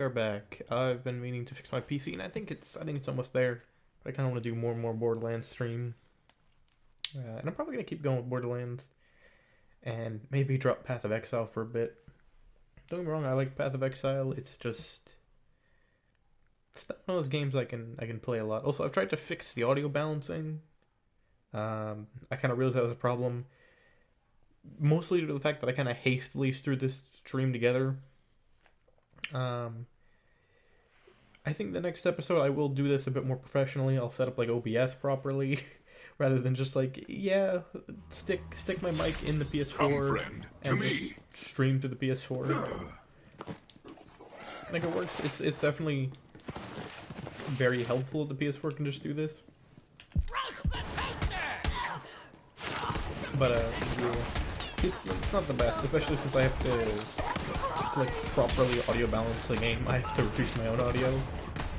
We're back. I've been meaning to fix my PC, and I think it's almost there. But I kind of want to do more and more Borderlands stream, and I'm probably gonna keep going with Borderlands, and maybe drop Path of Exile for a bit. Don't get me wrong, I like Path of Exile. It's not one of those games I can play a lot. Also, I've tried to fix the audio balancing. I kind of realized that was a problem, mostly due to the fact that I kind of hastily threw this stream together. Um, I think the next episode I will do this a bit more professionally. I'll set up like OBS properly, rather than just like stick my mic in the Come, PS4 friend, to and just me. stream to the PS4. I think it works. It's definitely very helpful if the PS4 can just do this. But yeah, it's not the best, especially since I have to like properly audio balance the game. I have to reduce my own audio,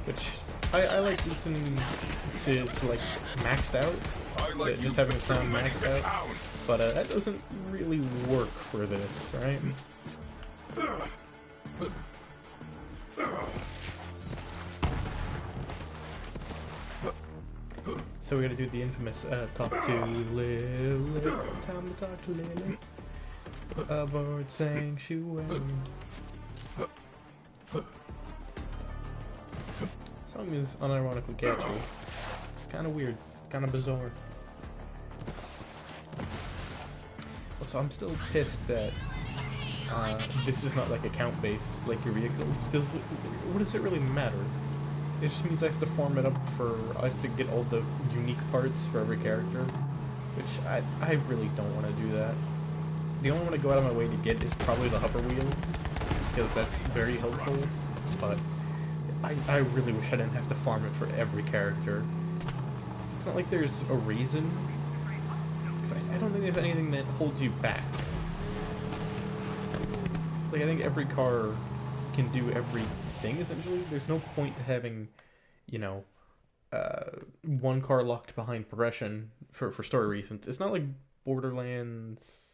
which I like listening to like maxed out, I like you just having the pretty sound many maxed out. pound. But that doesn't really work for this, right? So we're gonna do the infamous talk to Lily. Time to talk to Lily. Avoid sanctuary. Song is unironically catchy. It's kind of weird, kind of bizarre. Also, I'm still pissed that this is not like account based like your vehicles, because what does it really matter? It just means I have to farm it up I have to get all the unique parts for every character, which I really don't want to do that. The only one I go out of my way to get is probably the hover wheel, because that's very helpful, but I really wish I didn't have to farm it for every character. It's not like there's a reason, because I don't think there's anything that holds you back. Like, I think every car can do everything, essentially. There's no point to having, you know, one car locked behind progression for story reasons. It's not like Borderlands,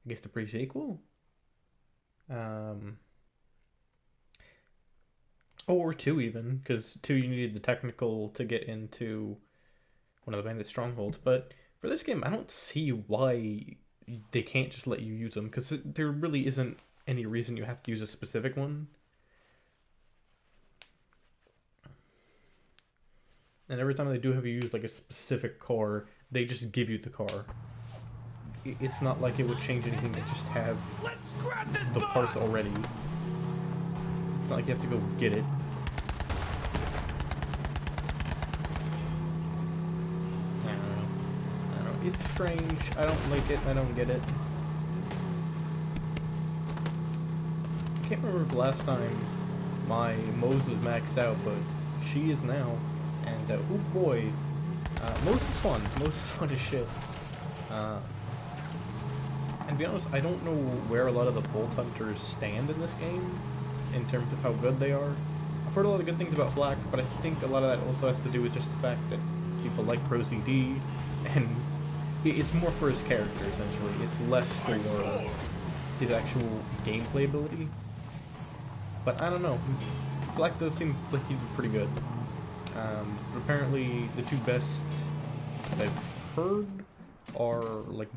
I guess the pre-sequel? Or 2 even, because 2 you needed the technical to get into one of the bandit strongholds. But for this game, I don't see why they can't just let you use them, because there really isn't any reason you have to use a specific one. And every time they do have you use like a specific car, they just give you the car. It's not like it would change anything to just have the parts already. It's not like you have to go get it. I don't know. It's strange. I don't like it. I don't get it. I can't remember the last time my Mose was maxed out, but she is now. And oh boy, Mose is fun. Mose is fun as shit. And to be honest, I don't know where a lot of the Bolt Hunters stand in this game, in terms of how good they are. I've heard a lot of good things about Black, but I think a lot of that also has to do with just the fact that people like Pro CD, and it's more for his character, essentially. It's less for his actual gameplay ability. But I don't know. Black does seem like he's pretty good. But apparently the two best that I've heard are like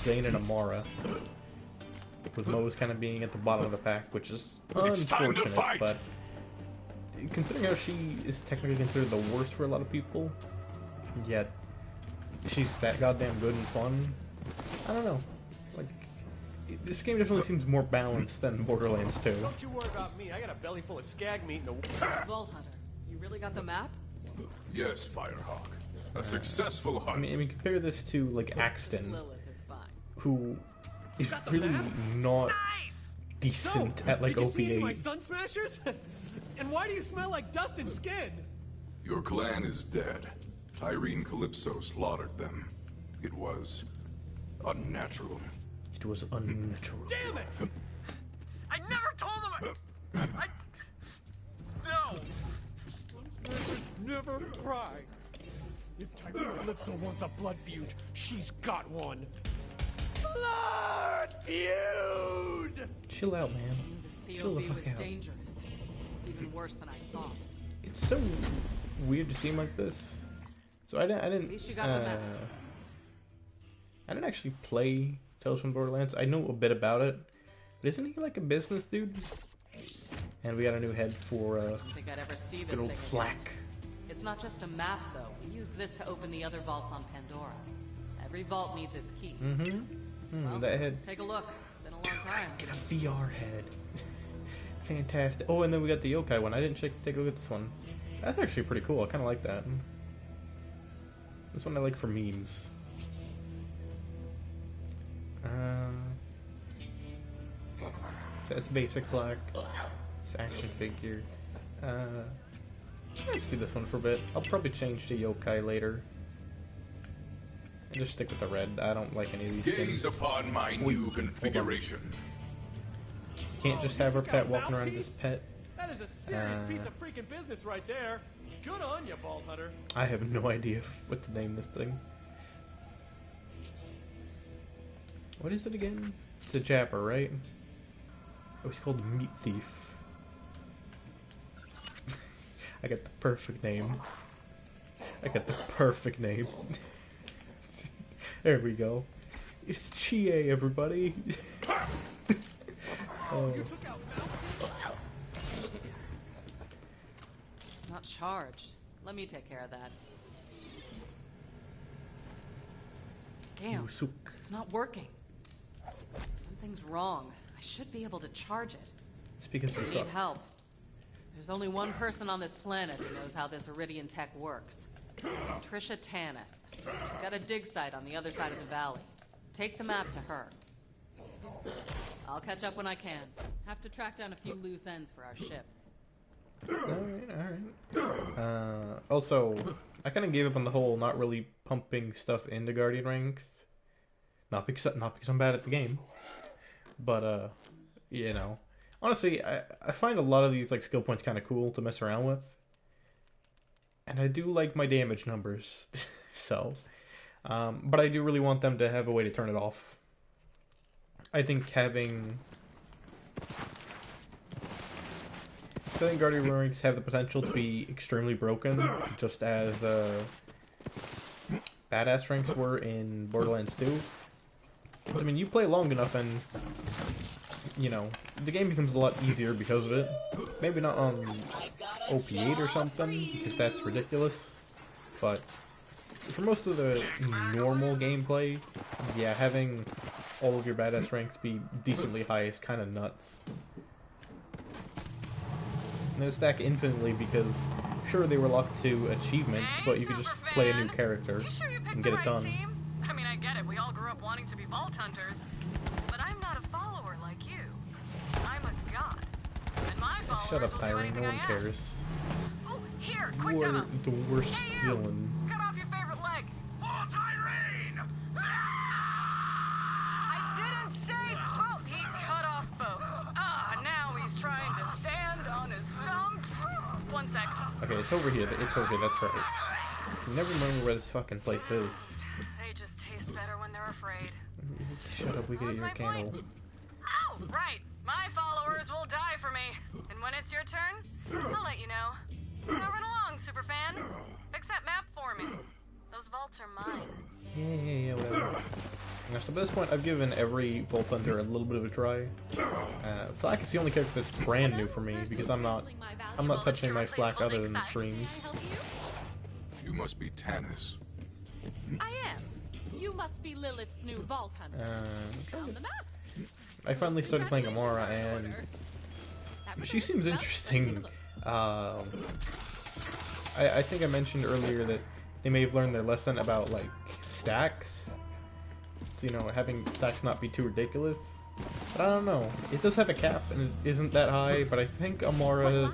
Zane and Amara, with Mose kind of being at the bottom of the pack, which is It's time to unfortunate, fight. but considering how she is technically considered the worst for a lot of people, yet she's that goddamn good and fun, I don't know. Like, this game definitely seems more balanced than Borderlands 2. Don't you worry about me. I got a belly full of skag meat and a... Vault Hunter, you really got the map? Yes, Firehawk. A successful hunt. I mean, compare this to, like, Axton, Lilith is fine. who is really not decent at, like, did you see any of my OP8. sun smashers? And why do you smell like dust and skin? Your clan is dead. Irene Calypso slaughtered them. It was unnatural. It was unnatural. Damn it! I never told him I... No! Sun smashers never cry. If Typhoon Calypso wants a blood feud, she's got one. Blood feud! Chill out, man. The Chill the POV fuck was out. dangerous. It's even worse than I thought. It's so weird to see him like this. So I didn't. least you got the map. I didn't actually play Tales from Borderlands. I know a bit about it, but isn't he like a business dude? And we got a new head for I don't think I'd ever see this good old thing fl4k. again. It's not just a map, though. We use this to open the other vaults on Pandora. Every vault needs its key. Well, That head. let's take a look. Been a long time. Get a VR head. Fantastic. Oh, and then we got the yokai one. I didn't take a look at this one. That's actually pretty cool. I kind of like that. This one I like for memes. That's basic black. It's action figure. Let's do this one for a bit. I'll probably change to yokai later. And just stick with the red. I don't like any of these Gaze skins. upon my new configuration. Can't just have our pet walking around as pet. That is a serious piece of freaking business right there. Good on you, Vault Hunter. I have no idea what to name this thing. What is it again? It's a Japper, right? Oh, it's called Meat Thief. I got the perfect name. There we go. It's Chie, everybody. Oh. You took out It's not charged. Let me take care of that. Damn, Musuk. it's not working. Something's wrong. I should be able to charge it. It's because you I need suck. help. There's only one person on this planet who knows how this Iridian tech works. Trisha Tanis. She's got a dig site on the other side of the valley. Take the map to her. I'll catch up when I can. Have to track down a few loose ends for our ship. Alright. Also, I kind of gave up on the whole not really pumping stuff into Guardian ranks. Not because I'm bad at the game, but you know, honestly, I find a lot of these like skill points kind of cool to mess around with, and I do like my damage numbers, so, but I do really want them to have a way to turn it off. I think Guardian ranks have the potential to be extremely broken, just as badass ranks were in Borderlands 2. I mean, you play long enough and, you know, the game becomes a lot easier because of it. Maybe not on OP8 or something, because that's ridiculous, but for most of the normal gameplay, yeah, having all of your badass ranks be decently high is kind of nuts. And they stack infinitely because, sure, they were locked to achievements, but you could just play a new character and get it done. I mean, I get it. We all grew up wanting to be vault hunters. But I'm not a follower like you. I'm a god. And my followers Shut up, will do Tyrene. anything No one I ask. cares. Oh, here, quick You are demo. the worst Hey, you! villain. Cut off your favorite leg. Oh, Tyrene! I didn't say both. He cut off both. Now he's trying to stand on his stumps. 1 sec. Okay, it's over here. It's over here. That's right. I can never remember where this fucking place is. They just taste better when they're afraid. Shut up. We What get was your my candle. point? Oh, right. My followers will die for me. And when it's your turn, I'll let you know. Now run along, superfan. Fix that map for me. Those vaults are mine. Yeah, whatever. Now, so at this point, I've given every Vault Hunter a little bit of a try. fl4k is the only character that's brand new for me because I'm not touching my fl4k other than the streams. You must be Tanis. I am. You must be Lilith's new vault hunter. On the map. I finally started playing Amara, and she seems interesting. I think I mentioned earlier that they may have learned their lesson about like stacks. So, you know, having stacks not be too ridiculous. But I don't know. It does have a cap, and it isn't that high. But I think Amara's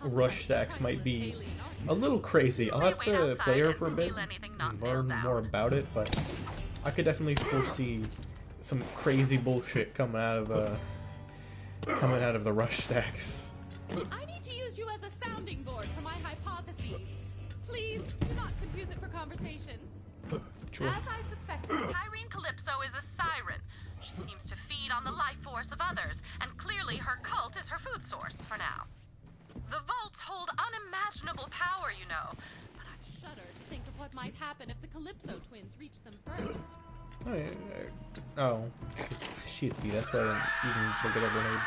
rush stacks might be a little crazy. I'll have to play her for a bit and learn more about it. But I could definitely foresee some crazy bullshit coming out of the rush stacks. I need to use you as a sounding board for my hypotheses. Please do not confuse it for conversation. Sure. As I suspected, Tyrene Calypso is a siren. She seems to feed on the life force of others, and clearly her cult is her food source for now. The vaults hold unimaginable power, you know. But I Shudder to think of what might happen if the Calypso twins reach them first. Oh, shitty. That's why I didn't even look at a grenade.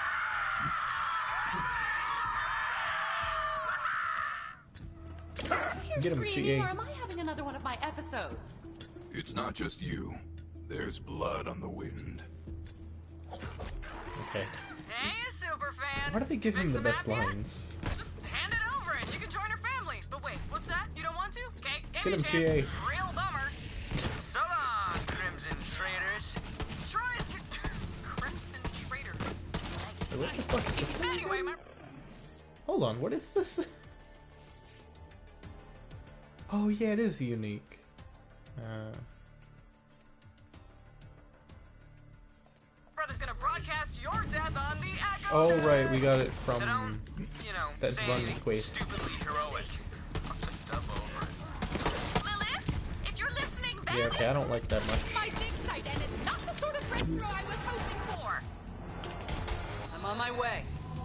You're Get him, screaming, GA. or am I having another one of my episodes? It's not just you. There's blood on the wind. Okay. Hey, superfan! Why do they give him Fix the best map yet? lines? Just hand it over and you can join her family. But wait, what's that? You don't want to? Okay, give Get me a him, chance. GA. Real bummer. So long, Crimson Traitors. Try it. Crimson Traitor. What the fuck is this? Anyway, my... Hold on, what is this? Oh yeah, it is unique. brother's gonna broadcast your death on the Echo. Oh right, we got it So from don't, that say run anything quest. stupidly heroic. I'll just dub over it. Lilith, if you're listening, Yeah, okay, I don't like that much. My dig site, and it's not the sort of breakthrough I was hoping for. I'm on my way.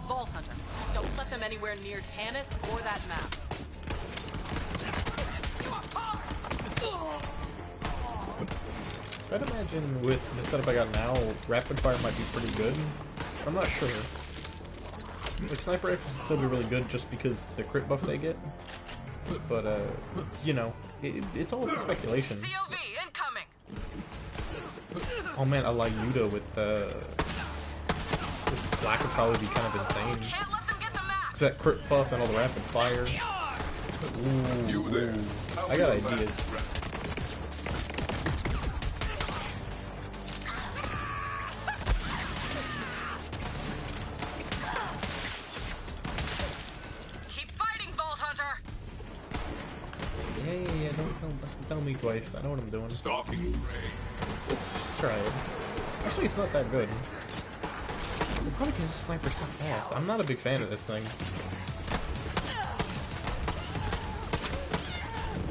Vault Hunter, don't let them anywhere near Tanis or that map. I'd imagine with the setup I got now, rapid fire might be pretty good. I'm not sure. Like sniper rifles can still be really good just because the crit buff they get. But you know, it's all speculation. COV incoming. Oh man, a Lyuda with black would probably be kind of insane. Can't let them get the map. Cause that crit buff and all the rapid fire. Ooh, You there. ooh. I got ideas. Keep fighting, Vault Hunter. Yeah, don't tell me twice. I know what I'm doing. Stalking prey. Just try it. Actually, it's not that good. Probably because the sniper's so fast. I'm not a big fan of this thing.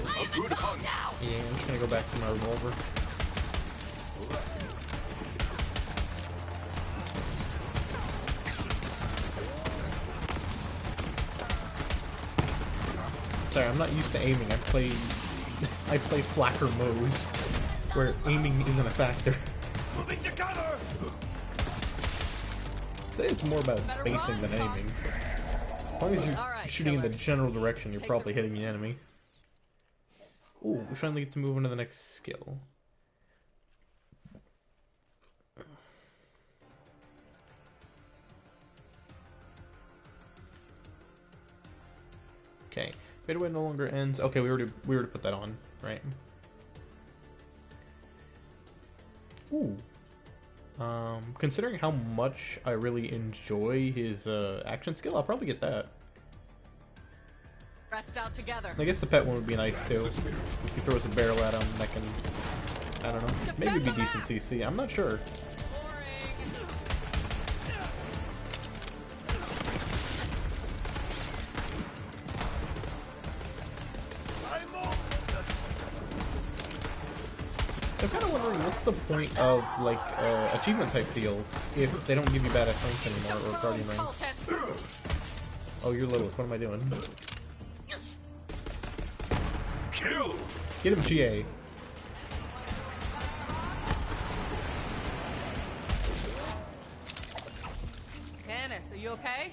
A good hunt. Yeah, I'm just gonna go back to my revolver. Sorry, I'm not used to aiming. I play fl4k modes, where aiming isn't a factor. Moving to cover! I think it's more about spacing than aiming. As long as you're Alright, shooting in the killer. general direction, you're Take probably the- hitting the enemy. Ooh, we finally get to move on to the next skill. Okay, fadeaway no longer ends. Okay, we already put that on, right? Ooh. Considering how much I really enjoy his action skill, I'll probably get that. Rest out together. I guess the pet one would be nice too. If he throws a barrel at him, that can, I don't know, maybe be decent CC. I'm not sure. I'm kind of wondering what's the point of like achievement type deals if they don't give you badass ranks anymore or guardian ranks. Oh, you're Lilith. What am I doing? Kill. Get him, GA. Tanis, are you okay?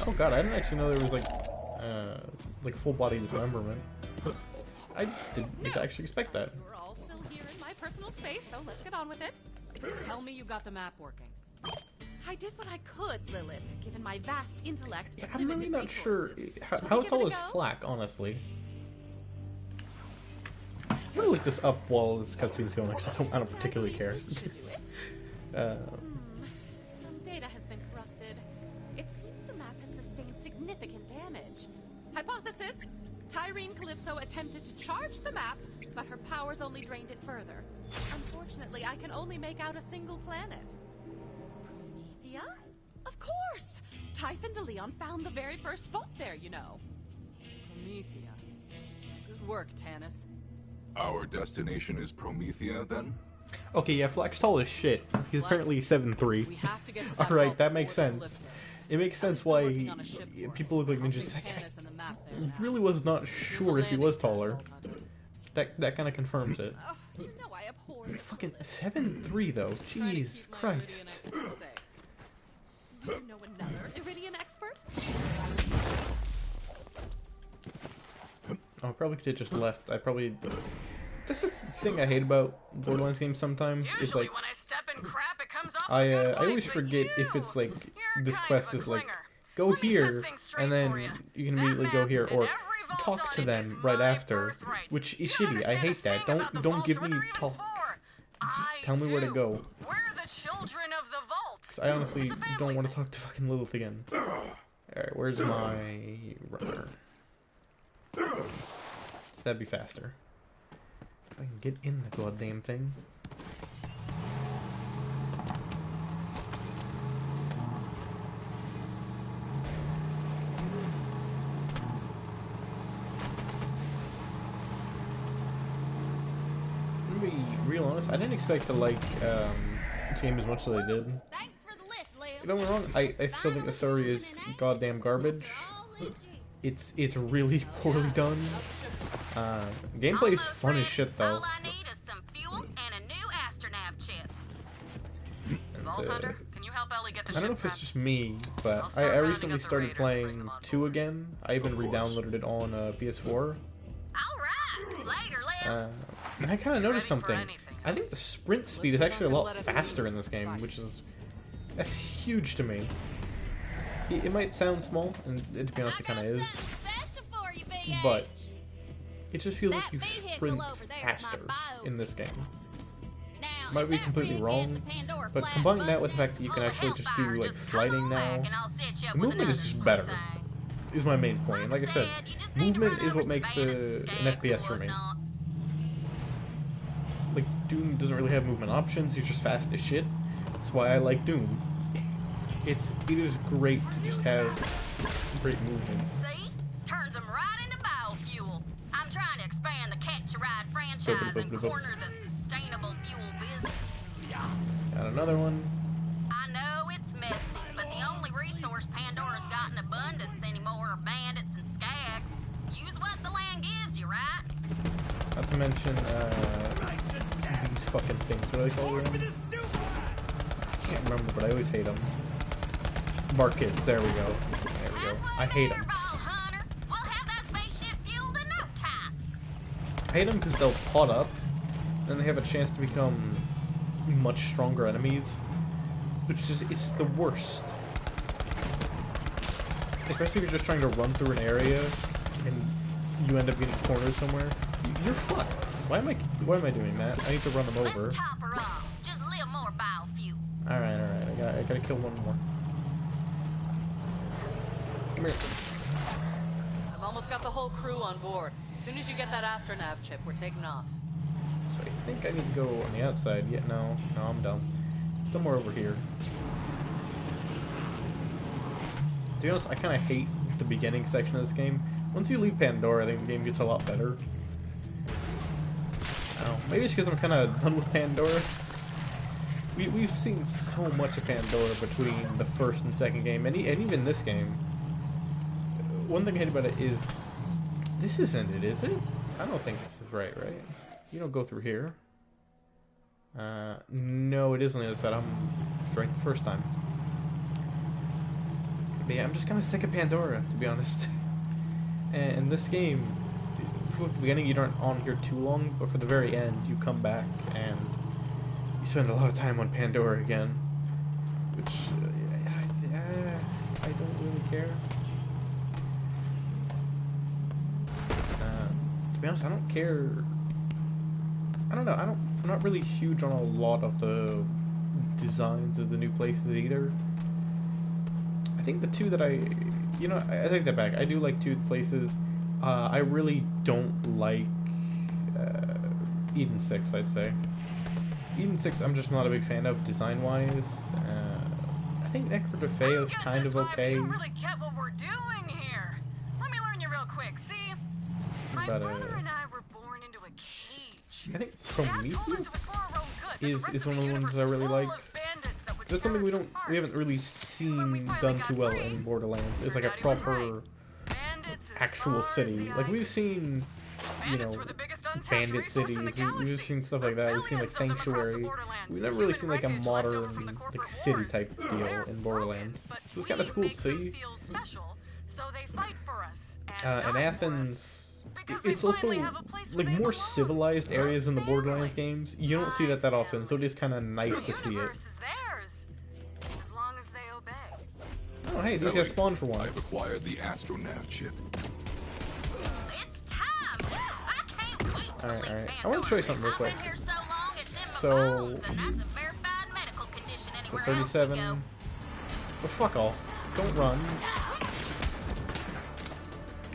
Oh god, I didn't actually know there was like full body dismemberment. I didn't actually expect that. You're all still here in my personal space, so let's get on with it. Tell me you got the map working. I did what I could, Lilith, given my vast intellect but I'm really limited not sure. resources. How Shall we give tall it is a go? fl4k, honestly? I'm gonna look this up while this cutscene's going because I don't particularly care. This should do it. Some data has been corrupted. It seems the map has sustained significant damage. Hypothesis: Tyrene Calypso attempted to charge the map, but her powers only drained it further. Unfortunately, I can only make out a single planet. Promethea? Of course! Typhon de Leon found the very first vault there, you know. Promethea. Good work, Tanis. Our destination is Promethea, then? Okay, yeah, Flack's tall as shit. He's Flack, apparently 7'3". We have to get to that Alright, vault that makes before sense. Calypso. It makes sense He's been why working on a ship for us, people look like ninjas. helping Tannis and the map there now. Really was not sure if he was taller. Vault Hunter. That kind of confirms it. Oh, you know I abhor the Fucking Calypso. 7'3" though. Trying to Jeez keep my Christ. Iridian expert safe. Do you know another Iridian expert? I probably could have just left. I probably. That's the thing I hate about Borderlands games sometimes. Is like when I step in crap, it comes off I a good I always but forget you, if it's like you're this kind quest of a is like clinger. go Let me set here things straight and then for ya. you can That immediately go map here and or every vault talk on to it them is right my after, birthright. which is You shitty. I understand a hate that. thing about the Don't vaults, give what me they're even talk. for. Just I tell me where to do. go. We're the children of the vault. I honestly It's a family don't want to thing. talk to fucking Lilith again. Alright, where's my runner? That'd be faster. If I can get in the goddamn thing. I'm gonna be real honest, I didn't expect to like this game as much as I did. Thanks for the lift, Liv. Don't get me wrong, I still think the story is goddamn garbage. It's really poorly done. Gameplay is fun as shit though. All I need is some fuel and a new astronav chip. And, Vault Hunter, can you help Ellie get the I don't know ship if it's prepped? just me, but I'll start I rounding recently up the started raiders and bring playing them on 2 board. again. I even Of course. re-downloaded it on PS4. All right, later, Liv. And I kind of noticed ready for something. anything, I think the sprint speed is like actually a I'm gonna lot let us faster leave. in this game, Fine. which is that's huge to me. It might sound small, and to be honest, it kind of is, Special for you, BH. but it just feels like That you vehicle sprint over there is my faster bio in this game. Now, Might if be that completely rig wrong, gets a Pandora but flat combine that with the busted, fact that you can Pull a actually just do hellfire, like just sliding come back now, and I'll set you up the with movement is another just sweet better. thing. Is my main point. Like I said, You just need to movement run is over what some makes bandits and an skags FPS and for me. whatnot. Like Doom doesn't really have movement options. He's just fast as shit. That's why I like Doom. It is great to just have great movement. See? Turns them right into biofuel. I'm trying to expand the Catch-A-Ride franchise and corner the sustainable fuel business. Got another one. I know it's messy, but the only resource Pandora's got in abundance anymore are bandits and skags. Use what the land gives you, right? Not to mention these fucking things. What do they call them? I can't remember, but I always hate them. Markets. There we go. There we go. I hate them. Vault Hunter. We'll have that spaceship fueled in no time. I hate them because they'll pot up, and they have a chance to become much stronger enemies, which is it's the worst. Especially if you're just trying to run through an area and you end up getting cornered somewhere. You're fucked. Why am I doing that? I need to run them over. Let's top her off. Just a little more biofuel. Alright. I gotta kill one more. Come here. I've almost got the whole crew on board. As soon as you get that astronav chip, we're taking off. So I think I need to go on the outside. Yeah, no, I'm dumb. Somewhere over here. To be honest, I kind of hate the beginning section of this game. Once you leave Pandora, I think the game gets a lot better. I don't know, maybe it's because I'm kind of done with Pandora. We've seen so much of Pandora between the first and second game, and even this game. One thing I hate about it is... This isn't it, is it? I don't think this is right? You don't go through here. No, it is on the other side. I'm right the first time. But yeah, I'm just kind of sick of Pandora, to be honest. And this game, for the beginning you aren't on here too long, but for the very end you come back and you spend a lot of time on Pandora again. Which, I don't really care. To be honest, I don't care. I don't know. I'm not really huge on a lot of the designs of the new places either. I think the two that I take that back. I do like two places. I really don't like Eden 6, I'd say. Eden 6 I'm just not a big fan of design-wise. I think Necro de Feo is kind of okay. You really get what we're doing here. Let me learn you real quick. See, my But, brother and I were born into a cage. I think Dad told us Prometheus? it was for our own good, is one of the ones I really like. That's something we haven't really seen done too well in Borderlands. It's like a proper actual city. Like we've seen, you know, bandit cities. We've seen stuff like that. We've seen like Sanctuary. We've never really seen like a modern like city type deal in Borderlands. So it's kind of cool to see. And Athens. It's also like more civilized areas in the Borderlands games. You don't see that often, so it is kind of nice to see it. Oh, hey, these guys spawned for once. I've acquired the astronav chip. It's time. I can't wait to Alright, sleep alright. I want to show you something real quick. I've been here so long, it's in my So, bones, and that's a verified medical condition So anywhere else you 37. go. Well, fuck off. Don't run.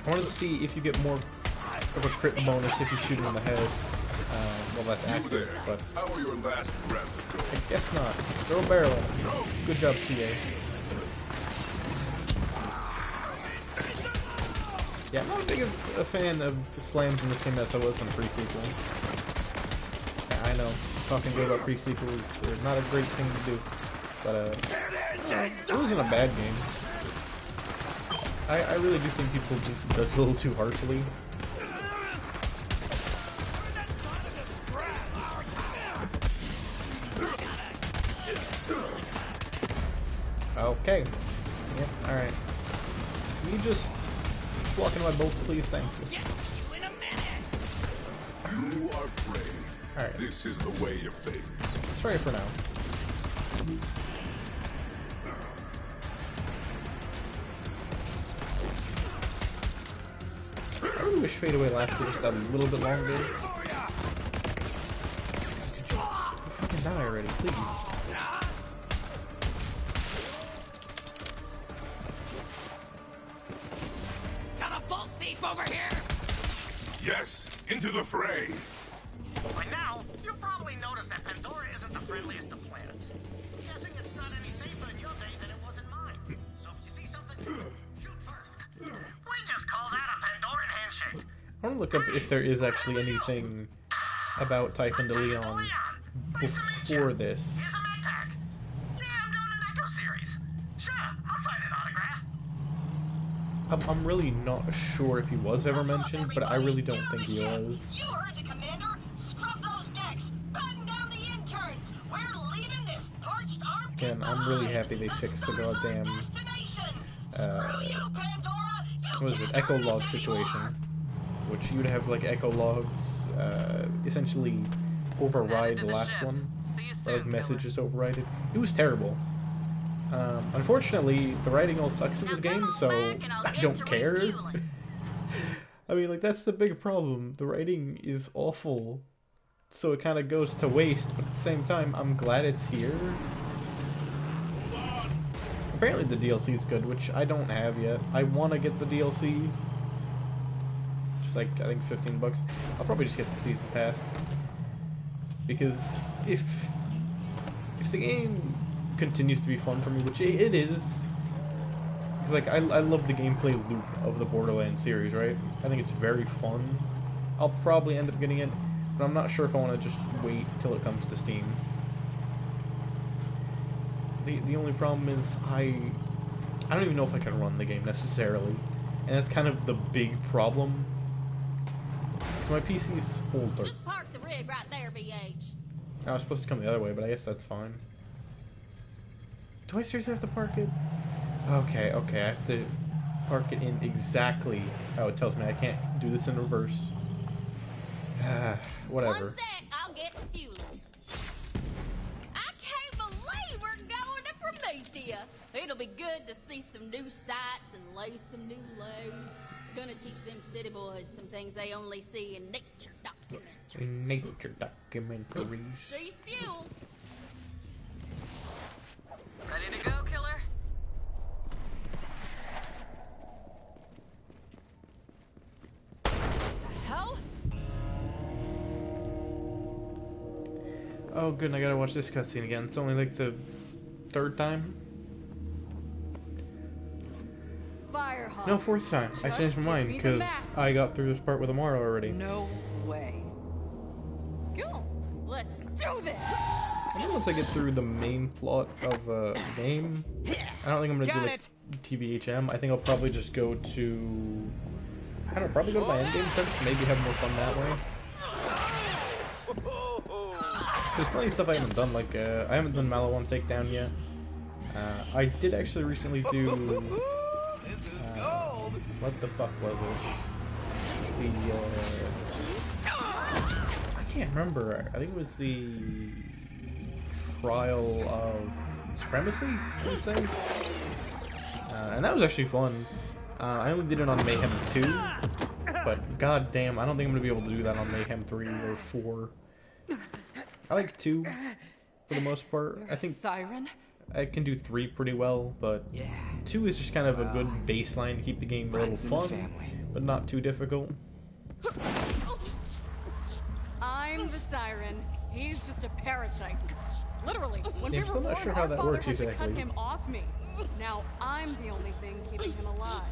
I wanted to see if you get more of a crit bonus if you shoot him in the head. Well, that's You active, there. but How are your last breaths I going? guess not. Throw a barrel at him. Good job, TA. Yeah, I'm not as big of a fan of slams in this game as I was in pre-sequel. Yeah, I know. Talking good about pre-sequels is not a great thing to do. But, it wasn't a bad game. I really do think people judge a little too harshly. Okay. Yep, alright. Can you just walk in my bolt, please? Thank you. You are brave. Alright. This is the way of things. Let's try it for now. I really wish Fade Away lasted just a little bit longer. You fucking die already, please. Got a vault thief over here! Yes, into the fray. By now, you've probably noticed that Pandora isn't the friendliest of planets. Guessing it's not any safer in your day than it was in mine. So if you see something, shoot first. We just call that a Pandoran handshake. I want to look up if there is actually anything about Typhon de Leon before this. Here's a med pack. Yeah, I'm doing an Echo series. Sure, I'll sign an autograph. I'm really not sure if he was ever mentioned, but I really don't think he was. You heard the commander. Scrub those decks. Batten down the interns. We're leaving this parched armpit Again, I'm really happy they fixed the goddamn, what is it, echo log situation. Which you'd have like echo logs, essentially override the last one. Or like messages overrided. It was terrible. Unfortunately, the writing all sucks in this game, so I don't care. I mean, like, that's the big problem. The writing is awful, so it kind of goes to waste, but at the same time, I'm glad it's here. Apparently the DLC is good, which I don't have yet. I want to get the DLC. It's like, I think 15 bucks. I'll probably just get the season pass. Because if the game continues to be fun for me, which it is, because like I love the gameplay loop of the Borderlands series, right? I think it's very fun. I'll probably end up getting it, but I'm not sure if I want to just wait till it comes to Steam. The only problem is I don't even know if I can run the game necessarily, and that's kind of the big problem. So my PC's older. Just park the rig right there, BH. I was supposed to come the other way, but I guess that's fine. Do I seriously have to park it? Okay, I have to park it in exactly how it tells me. I can't do this in reverse. Whatever. One sec, I'll get the fueling. I can't believe we're going to Promethea. It'll be good to see some new sights and lay some new lows. Gonna teach them city boys some things they only see in nature documentaries. In nature documentaries. She's fuel. Ready to go, killer? The hell? Oh, good. I gotta watch this cutscene again. It's only like the third time. Firehawk. No, fourth time. I Just changed my give mind me the because map. I got through this part with Amara already. No way. Cool. Let's Let's do this! I think once I get through the main plot of the game, I don't think I'm gonna do like TBHM. I think I'll probably just go to, I don't know, probably go to my endgame search, maybe have more fun that way. There's plenty of stuff I haven't done, like I haven't done Malawan Takedown yet. I did actually recently do, what the fuck was it? I can't remember. I think it was the Trial of Supremacy, should I say? And that was actually fun. I only did it on Mayhem 2, but goddamn, I don't think I'm gonna be able to do that on Mayhem 3 or 4. I like 2 for the most part. I think Siren? I can do 3 pretty well, but 2 is just kind of a good baseline to keep the game a little fun, but not too difficult. I'm the Siren. He's just a parasite. Literally, when Yeah, we I'm were still not born, sure how our that father works had to cut exactly. him off me. Now I'm the only thing keeping him alive.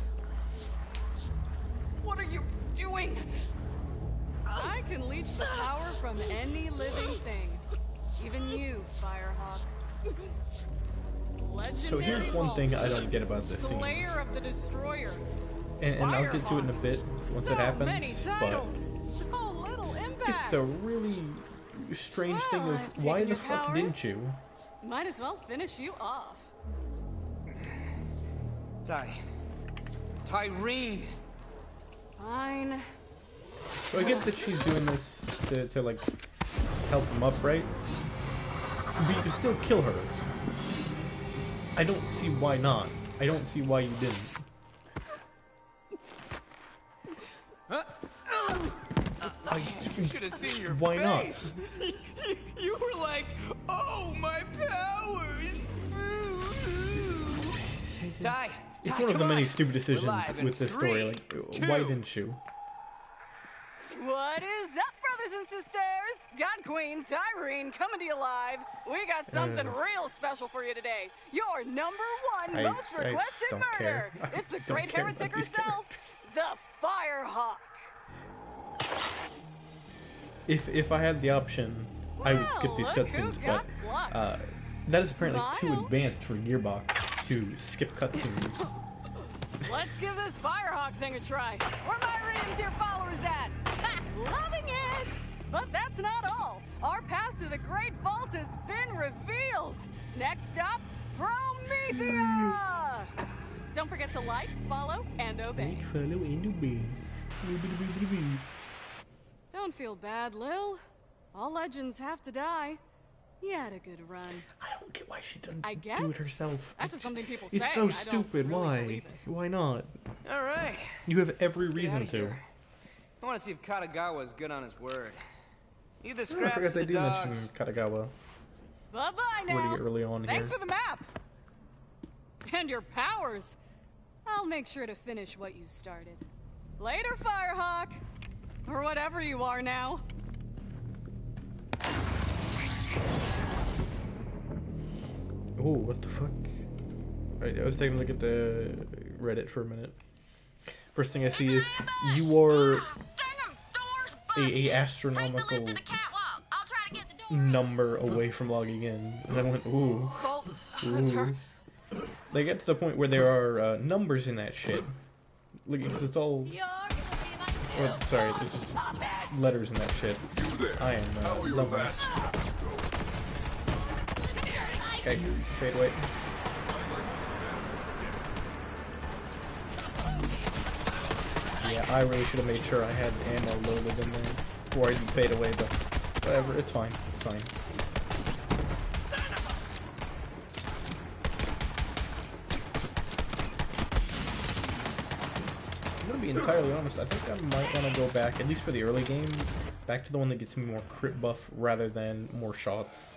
What are you doing? I can leech the power from any living thing. Even you, Firehawk. Legendary So here's one thing I don't get about this scene, Slayer of the Destroyer. and I'll get to it in a bit once it happens, Many but titles, so little impact. it's a really strange thing Well, of I've why taken the your fuck powers. didn't you? Might as well finish you off. Tyreen! Fine. So I get that she's doing this to like help him up, right? But you can still kill her. I don't see why not. I don't see why you didn't. You should have seen your Why not? face. You were like, oh, my powers. Ty, It's one of the many on. stupid decisions live in with this story. 3, Like, 2. why didn't you? What is up, brothers and sisters? God Queen Tyreen coming to you live. We got something real special for you today. Your #1 I most just requested don't murder. care. I It's the don't great care about heretic these herself, the Firehawk. If I had the option, I would skip Well, these look who cutscenes, got but plucked. that is apparently too Smile. advanced for Gearbox to skip cutscenes. Let's give this Firehawk thing a try. Where my reading dear followers at? Ha! Loving it! But that's not all. Our path to the Great Vault has been revealed. Next stop, Promethea! Don't forget to like, follow, and obey. Don't feel bad, Lil. All legends have to die. You had a good run. I don't get why she doesn't I guess do it herself. that's just something people say. It's I so don't stupid. really Why? believe it. Why not? All right. You have every Let's get reason outta to. here. I want to see if Katagawa is good on his word. Either Oh, I scraps forgot to they the do mention dogs. Katagawa Bye-bye now. pretty early on Thanks here. for the map. And your powers. I'll make sure to finish what you started. Later, Firehawk. Or whatever you are now. Oh, what the fuck? Alright, I was taking a look at the Reddit for a minute. First thing I see is you are a astronomical number away from logging in. And I went, ooh. Vault Ooh. Hunter. They get to the point where there are numbers in that shit. Look, it's all. Oh, sorry, there's just letters in that shit. You there. I am How are your numbers. last Okay, fade away. Yeah, I really should have made sure I had ammo loaded in there before I even fade away, but whatever, it's fine. It's fine. I'm gonna be entirely honest, I think I might want to go back, at least for the early game, back to the one that gets me more crit buff rather than more shots.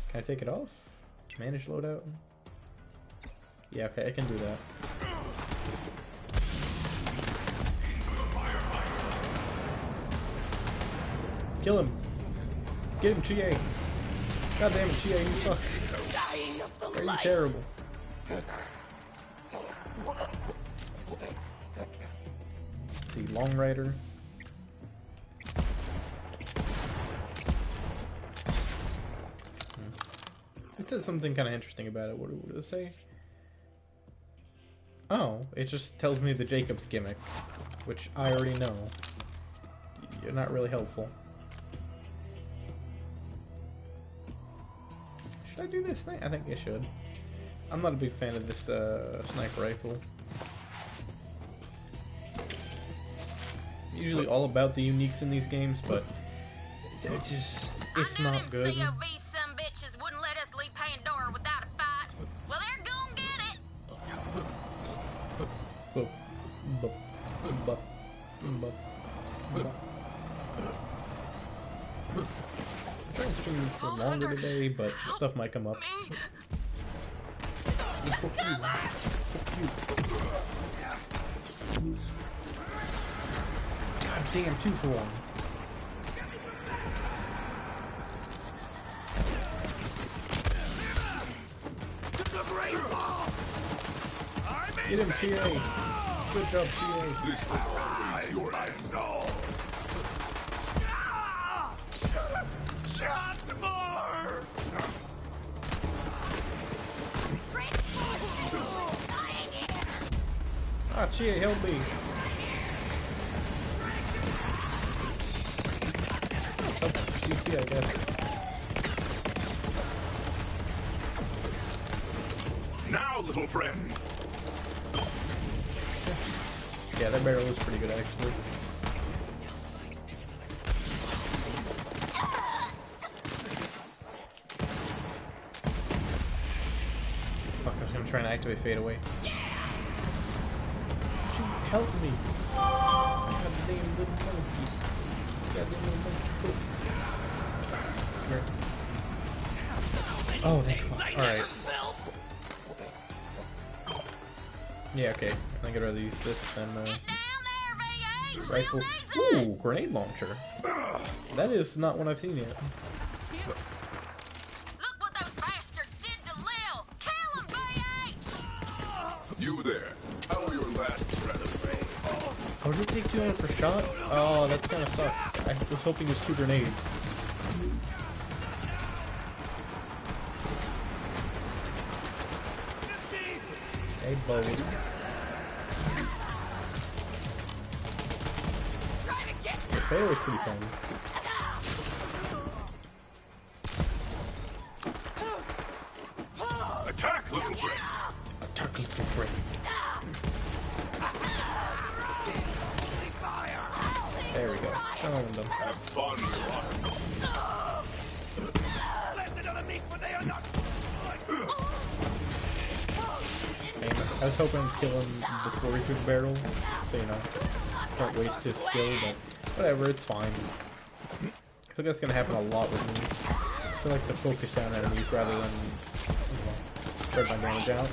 Can I take it off? Manage loadout? Yeah, okay, I can do that. Kill him! Get him, Chie! God damn it, Chie, you suck! Are you terrible? See, Long Rider. It said something kind of interesting about it. What did it say? Oh, it just tells me the Jacob's gimmick, which I already know. You're not really helpful. Should I do this thing? I think I should. I'm not a big fan of this sniper rifle. Usually all about the uniques in these games, but it's not good. I know them COV some bitches wouldn't let us leave Pandora without a fight. Well, they're gonna get it. Boop, boop, boop, boop, boop. I'm trying to stream for longer today, but stuff might come up. God damn, 2 for 1. Get him, CA. Good job, CA. This was always your end. Shot more! Ah, CA, help me. Oh, CC, I guess. Now, little friend. Yeah, that barrel is pretty good, actually. Fuck, I was gonna try and activate fade away. Help me! God damn little monkey. God damn little monkey. Oh, thank fuck. Alright. Yeah, okay. I think I'd rather use this than rifle. Ooh, grenade launcher. That is not one I've seen yet. Look what those bastards did to Lil. Kill him, BH! You there. How are your last breaths? Oh, did it take 200 per shot? Oh, that kind of sucks. I was hoping it was 2 grenades. Hey, buddy. The fail was pretty fun. Attack, little friend. Attack, little friend. There we go. Found them. Have fun, I was hoping to kill him before he threw the barrel, so you know, don't waste his skill, but whatever, it's fine. I think that's gonna happen a lot with me. I feel like to focus down enemies rather than, you know, spread my damage out.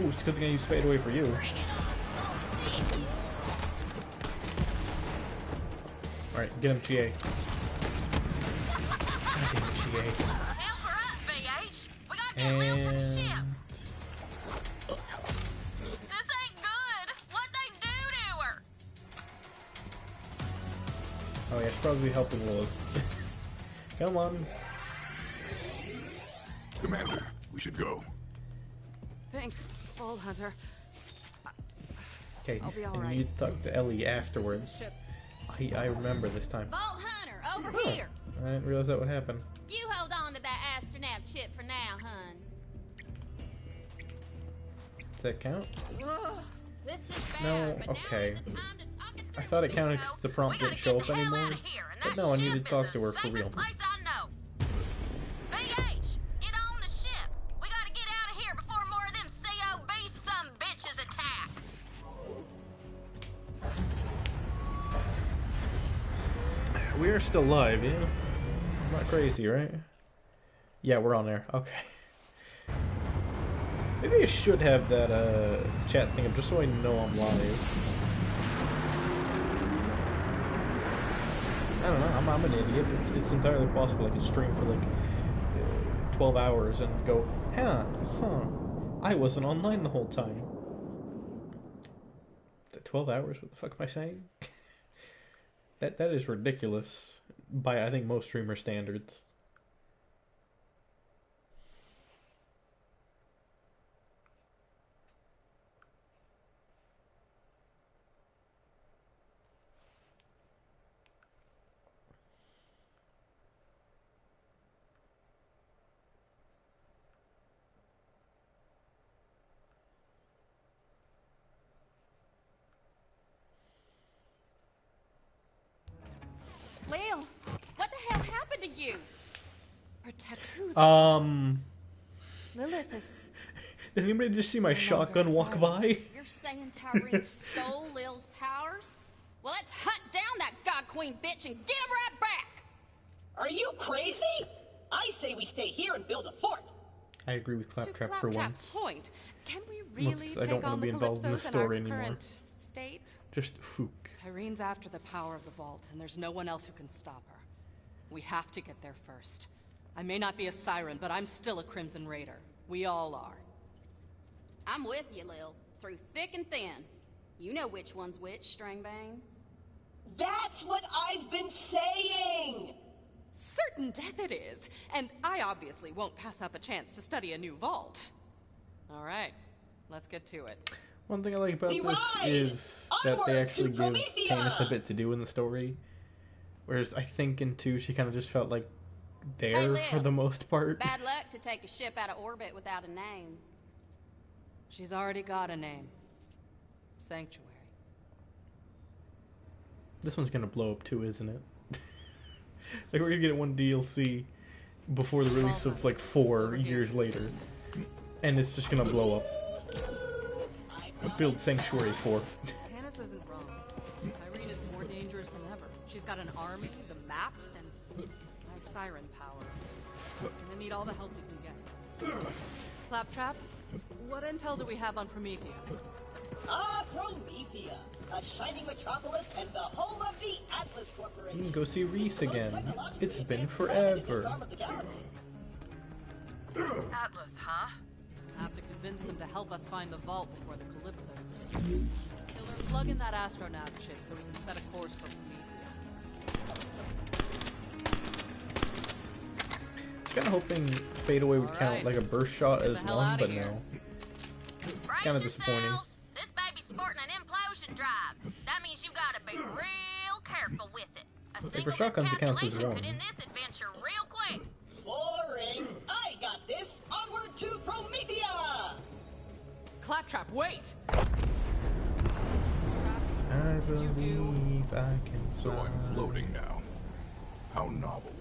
Ooh, it's a good thing I used fade away for you. Alright, get him, GA. Help her up, BH. We gotta get Lil to the ship. This ain't good. What'd they do to her? Oh yeah, she's probably helping Lilith. Come on. Commander, we should go. Thanks, Vault Hunter. Okay, I'll be all and right. you need to talk to Ellie afterwards. I remember this time. Vault Hunter, over Huh. here. I didn't realize that would happen. You hold on to that astronaut chip for now, hun. Does that count? Ugh, this is bad, No, but okay. now is the time to talk it I through, thought it counted Nico. because the prompt We gotta didn't show get up the hell anymore. outta here, and But that no, I ship needed to talk is to the her for real. safest place I know. BH, get on the ship. We gotta get out of here before more of them COB some bitches attack. We are still live, yeah? I'm not crazy, right? Yeah, we're on there. Okay. Maybe I should have that chat thing up just so I know I'm live. I don't know, I'm an idiot. It's entirely possible I could stream for like 12 hours and go, huh, I wasn't online the whole time. 12 hours? What the fuck am I saying? That is ridiculous by I think most streamer standards. Lil, what the hell happened to you? Her tattoos. Lilith is... Did anybody just see my shotgun walk by? You're saying Tyreen stole Lil's powers? Well, let's hunt down that God Queen bitch and get him right back! Are you crazy? I say we stay here and build a fort. I agree with Claptrap for Claptrap's once. point, can we really I don't take want on to be the involved in the Calypsos in our story anymore. current state? Just fook. Tyrene's after the power of the vault, and there's no one else who can stop her. We have to get there first. I may not be a siren, but I'm still a Crimson Raider. We all are. I'm with you, Lil. Through thick and thin. You know which one's which, Stringbane. That's what I've been saying! Certain death it is, and I obviously won't pass up a chance to study a new vault. All right, let's get to it. One thing I like about We this ride! is that they Onward actually to give Promethea! Candace a bit to do in the story. Whereas I think in 2 she kind of just felt like there Hey, Lil. for the most part. Bad luck to take a ship out of orbit without a name. She's already got a name. Sanctuary. This one's gonna blow up too, isn't it? Like we're gonna get one DLC before the release of like 4 years later. And it's just gonna blow up. Build Sanctuary 4. Tannis isn't wrong. Tyrene is more dangerous than ever. She's got an army, the map, and my siren powers. We're gonna need all the help we can get. Claptrap, what intel do we have on Promethea? Promethea, a shining metropolis and the home of the Atlas You Corporation. can go see Reese again. It's been forever. Atlas, huh? Have to convince them to help us find the vault before the Calypsos do. Killer, plug in that astronav chip so we can set a course for Promethea. I was kind of hoping Fade Away would count like a burst shot as the hell one, outta but here. no. Brace Kinda disappointing. yourselves. This baby's sporting an implosion drive. That means you gotta be real careful with it. A single shotguns counts as miscalculation one. could end this adventure real quick. Boring. I got this. Onward to Promethea. Claptrap, wait! I believe I can So fly. I'm floating now. How novel.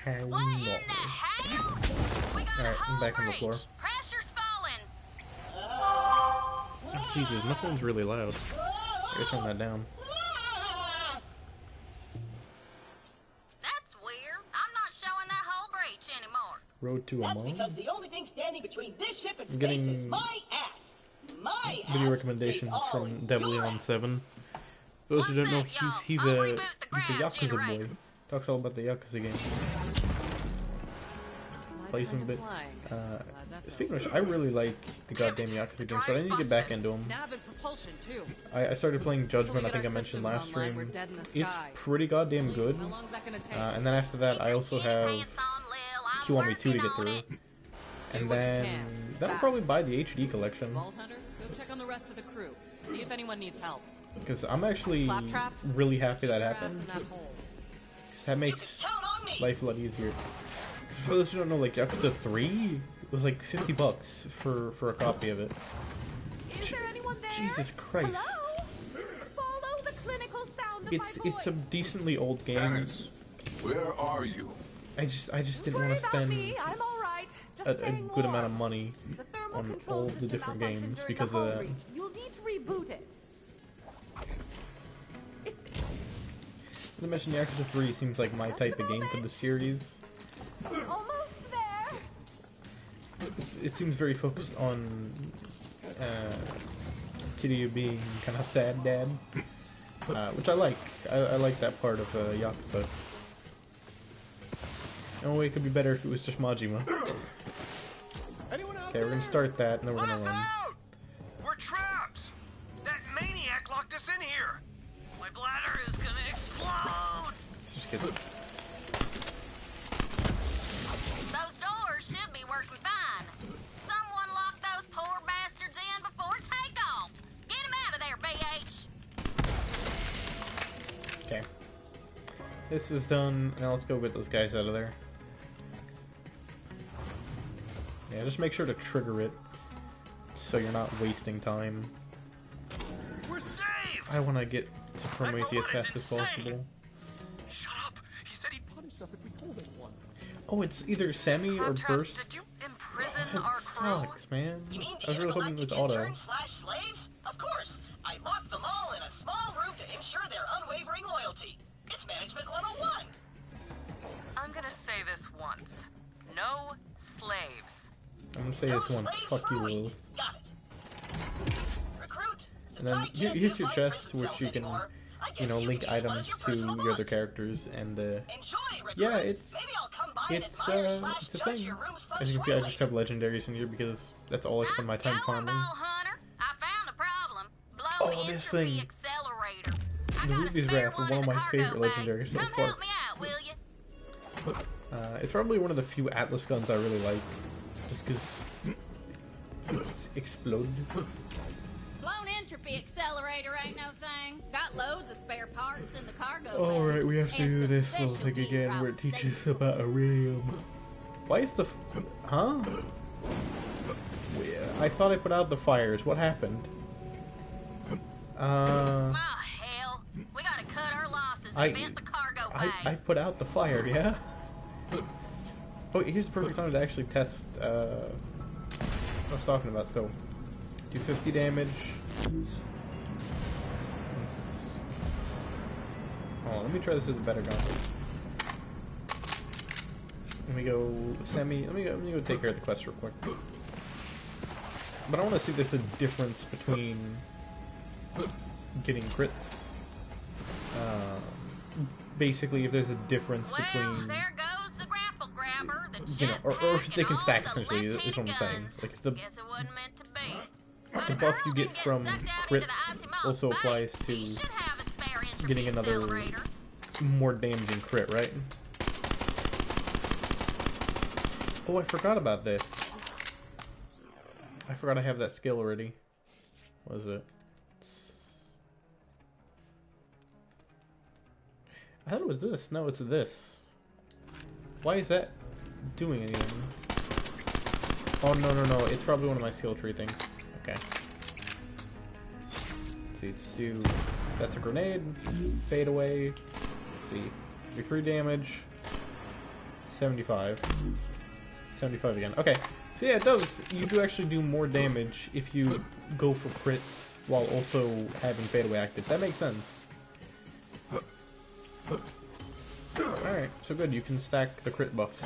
How What in the novel. hell? We got Alright, a I'm whole back on the breach. floor. Pressure's falling. Oh, Jesus, my phone's really loud. I gotta turn that down. That's weird. I'm not showing that whole breach anymore. Road to a That's mall? because the only thing standing between this ship and I'm space getting is my ass. My ass. video recommendations Say, oh, from Devil your on ass. 7. For those who don't know, One sec, y'all. he's I'll a reboot the ground Yakuza boy. generator. Talks all about the Yakuza game. Plays him a bit. Speaking of which, I really like the goddamn Yakuza games, but I need to get back into them. Nav and propulsion, too. I started playing Judgment, Till we I think get I our mentioned systems last online, we're stream. dead in the It's sky. pretty goddamn good. How long's that gonna take? And then after that, I also have Kiwami 2 to get through. And what you then can. that'll probably buy the HD collection. Vault Hunter, go check on the rest of the crew. See if anyone needs help. Because I'm actually Claptrap, really happy that Your ass happened. in that hole. 'Cause that makes Count on me. life a lot easier. 'Cause for those who don't know, like Yakuza 3 was like $50 for a copy of it. Is there anyone there? Jesus Christ. Hello? Follow the clinical sound of It's my voice. it's a decently old game. Tannis, where are you? I just didn't Worry want to about spend me. I'm all right. Just a staying good amount of warm. money The thermal on control all the system different malfunctioned games during because the of hull that. breach. You'll need to reboot it. The mention Yakuza 3 seems like my type of game for the series. Almost there. It seems very focused on Kiryu being kind of sad dad, which I like. I like that part of Yakuza. No way it could be better if it was just Majima. Anyone out Okay, we're gonna there? start that, and then we're Let gonna us run. out! We're trapped! That maniac locked us in here! My bladder is gonna explode! it. Those doors should be working fine. Someone lock those poor bastards in before takeoff. Get them out of there, BH. Okay. This is done. Now let's go get those guys out of there. Yeah, just make sure to trigger it so you're not wasting time. We're saved! I want to get to Prometheus as fast as possible. Shut up! He said he'd punish us if we told anyone. Oh, it's either Semi or Burst. Did you imprison Oh, our it crew? sucks, man. You mean I was really hoping it was auto. Slaves? Of course. I locked them all in a small room to ensure their unwavering loyalty. It's management 101. I'm gonna say this once. No slaves. I'm gonna say this one. Fuck you, Lilith. Got it. Recruit. And then here's your chest, which you can, you know, link items to your other characters, and yeah, it's a thing. As you can see, I just have legendaries in here because that's all I spend my time farming. Oh, this thing. The Ruby's Wrath is one of my favorite legendaries so far. It's probably one of the few Atlas guns I really like, just because it's explode. Blown entropy accelerator ain't no thing. Got loads of spare parts in the cargo bay. Alright, we have to And do some this little special thing again where it gear teaches safety. about iridium. Why is the... Huh? I thought I put out the fires. What happened? Oh, hell. We gotta cut our losses and vent the cargo bay. I put out the fire, yeah? Oh, here's the perfect time to actually test, what I was talking about. So, do 50 damage. Oh, let me try this with a better gun. Let me go Semi. Let me go take care of the quest real quick. But I want to see if there's a difference between getting crits. Basically, if there's a difference between, there goes the grapple grabber, the you know, or if jetpack, they can and stack all the essentially is left-handed what I'm saying. guns. Like if the Guess it wasn't meant to be. the buff you get from crits also applies to getting another more damaging crit, right? Oh, I forgot about this. I forgot I have that skill already. What is it? I thought it was this. No, it's this. Why is that doing anything? Oh, no. It's probably one of my skill tree things. Okay. Let's see, let's do... That's a grenade. Fade away. Let's see. 33 damage. 75. 75 again. Okay. So yeah, it does. You do actually do more damage if you go for crits while also having fade away active. That makes sense. Alright, so good. You can stack the crit buffs.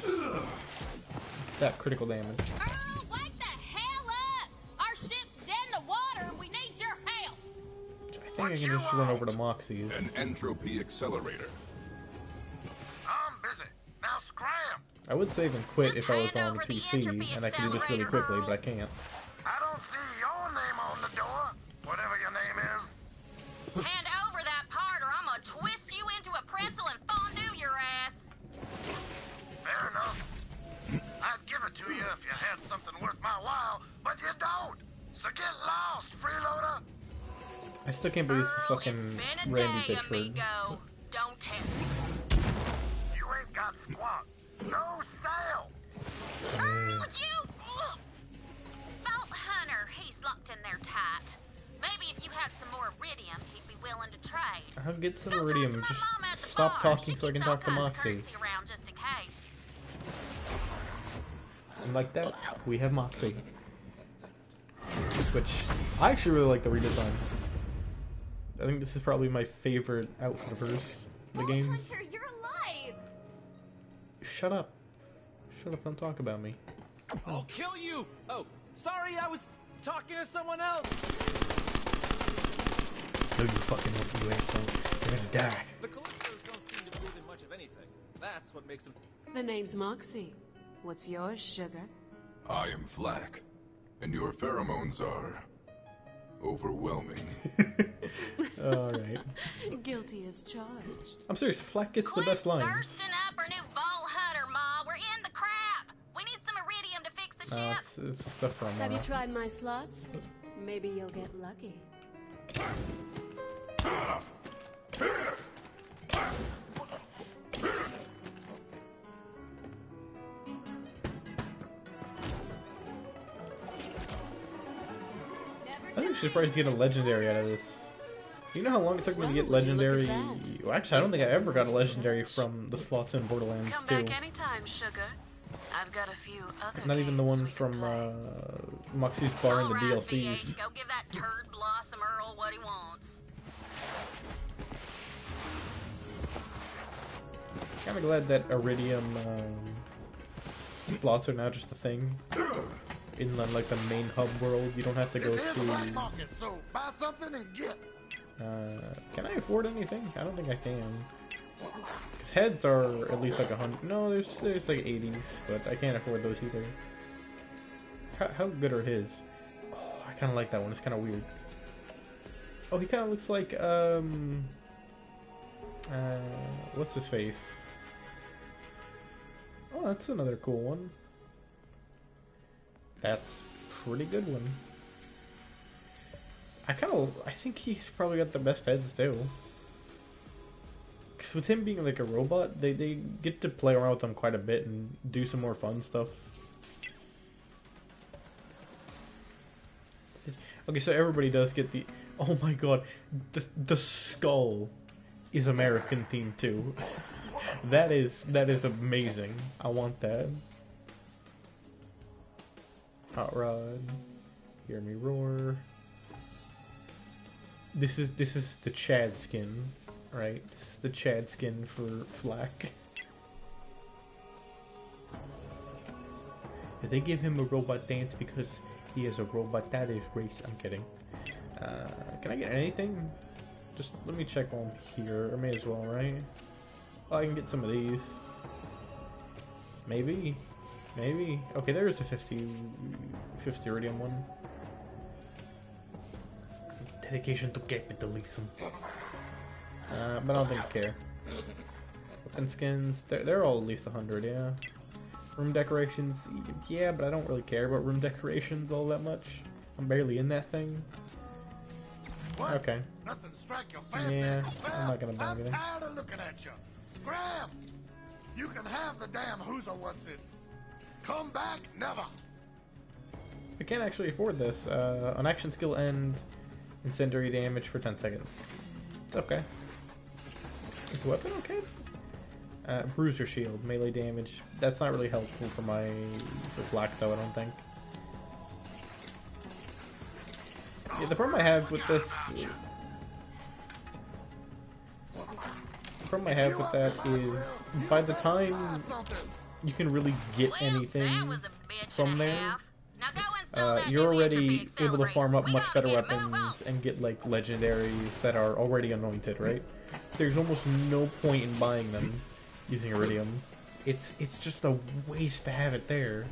Stack critical damage. Wake the hell up! Our ship's dead in the water and we need your help! I think I can just run over to Moxie's. An entropy accelerator. I'm busy. Now scram! I would save and quit if I was on PC, and I could do this really quickly, but I can't. I don't see your name on the door, whatever your name is. Hand over that part or I'm gonna twist you into a pretzel and fondue your ass! Fair enough. I'd give it to you if you had something worth my while, but you don't. So get lost, freeloader. I still can't believe this is fucking It's been a Randy day, Pitchford. amigo. Don't test me. You ain't got squat. No style. Would you? Vault Hunter, he's locked in there tight. Maybe if you had some more iridium, he'd be willing to trade. I'll get some Go talk iridium. to my Just mama at the stop bar. talking She so I can keeps all talk to kinds of Moxie. currency around just in case. And like that, we have Moxie. Which, I actually really like the redesign. I think this is probably my favorite outfitverse in the games. Hunter, you're alive! Shut up. Shut up, don't talk about me. I'll kill you! Oh, sorry, I was talking to someone else! No, you fucking won't, you asshole. You're gonna die. The Calypsos don't seem to believe in much of anything. That's what makes them... The name's Moxie. What's yours, sugar? I am Flak, and your pheromones are overwhelming. Alright. Guilty as charged. I'm serious, Flack gets the best lines. Thirsting up our new Vault Hunter, Ma. We're in the crap. We need some iridium to fix the ship. It's stuff from Have you tried my slots? Maybe you'll get lucky. I think I'm surprised to get a legendary out of this. You know how long it took me to get legendary? Well, actually, I don't think I ever got a legendary from the slots in Borderlands 2. Come back anytime, sugar. I've got a few other Not even the one games we from can play. Moxie's Bar in the All right, DLCs. V8, go give that turd Blossom Earl what he wants. Kinda glad that Iridium slots are now just a thing. In like the main hub world, you don't have to go This is the black to... market, so buy something and get. Can I afford anything? I don't think I can. Because heads are at least like 100. No, there's like 80s, but I can't afford those either. How good are his? Oh, I kind of like that one. It's kind of weird. Oh, he kind of looks like what's his face? Oh, that's another cool one. That's a pretty good one. I think he's probably got the best heads too. Cause with him being like a robot, they get to play around with them quite a bit and do some more fun stuff. Okay, so everybody does get the... Oh my god, the skull is American themed too. That is amazing. I want that. Hot Rod. Hear me roar. This is the Chad skin, right? This is the Chad skin for Flack. Did they give him a robot dance because he is a robot? That is race. I'm kidding. Can I get anything? Just let me check while I'm here. I may as well, right? Oh, I can get some of these. Maybe. Maybe. Okay, there's a 50 iridium one. Dedication to capitalism. But I don't think I care. Weapon skins, they're all at least 100, yeah. Room decorations, yeah, but I don't really care about room decorations all that much. I'm barely in that thing. What? Okay. Nothing strike your fancy. Yeah, Well, I'm not gonna buy I'm anything. tired of looking at you. Scram! You can have the damn who's what's it. Come back, never. I can't actually afford this. An action skill end, incendiary damage for 10 seconds. It's okay. Is the weapon okay? Bruiser shield, melee damage. That's not really helpful for Black though, I don't think. Yeah, the problem I have with this... The problem I have with that is, by the time you can really get anything from there, you're already able to farm up much better weapons and get like legendaries that are already anointed, right? There's almost no point in buying them using iridium. It's just a waste to have it there.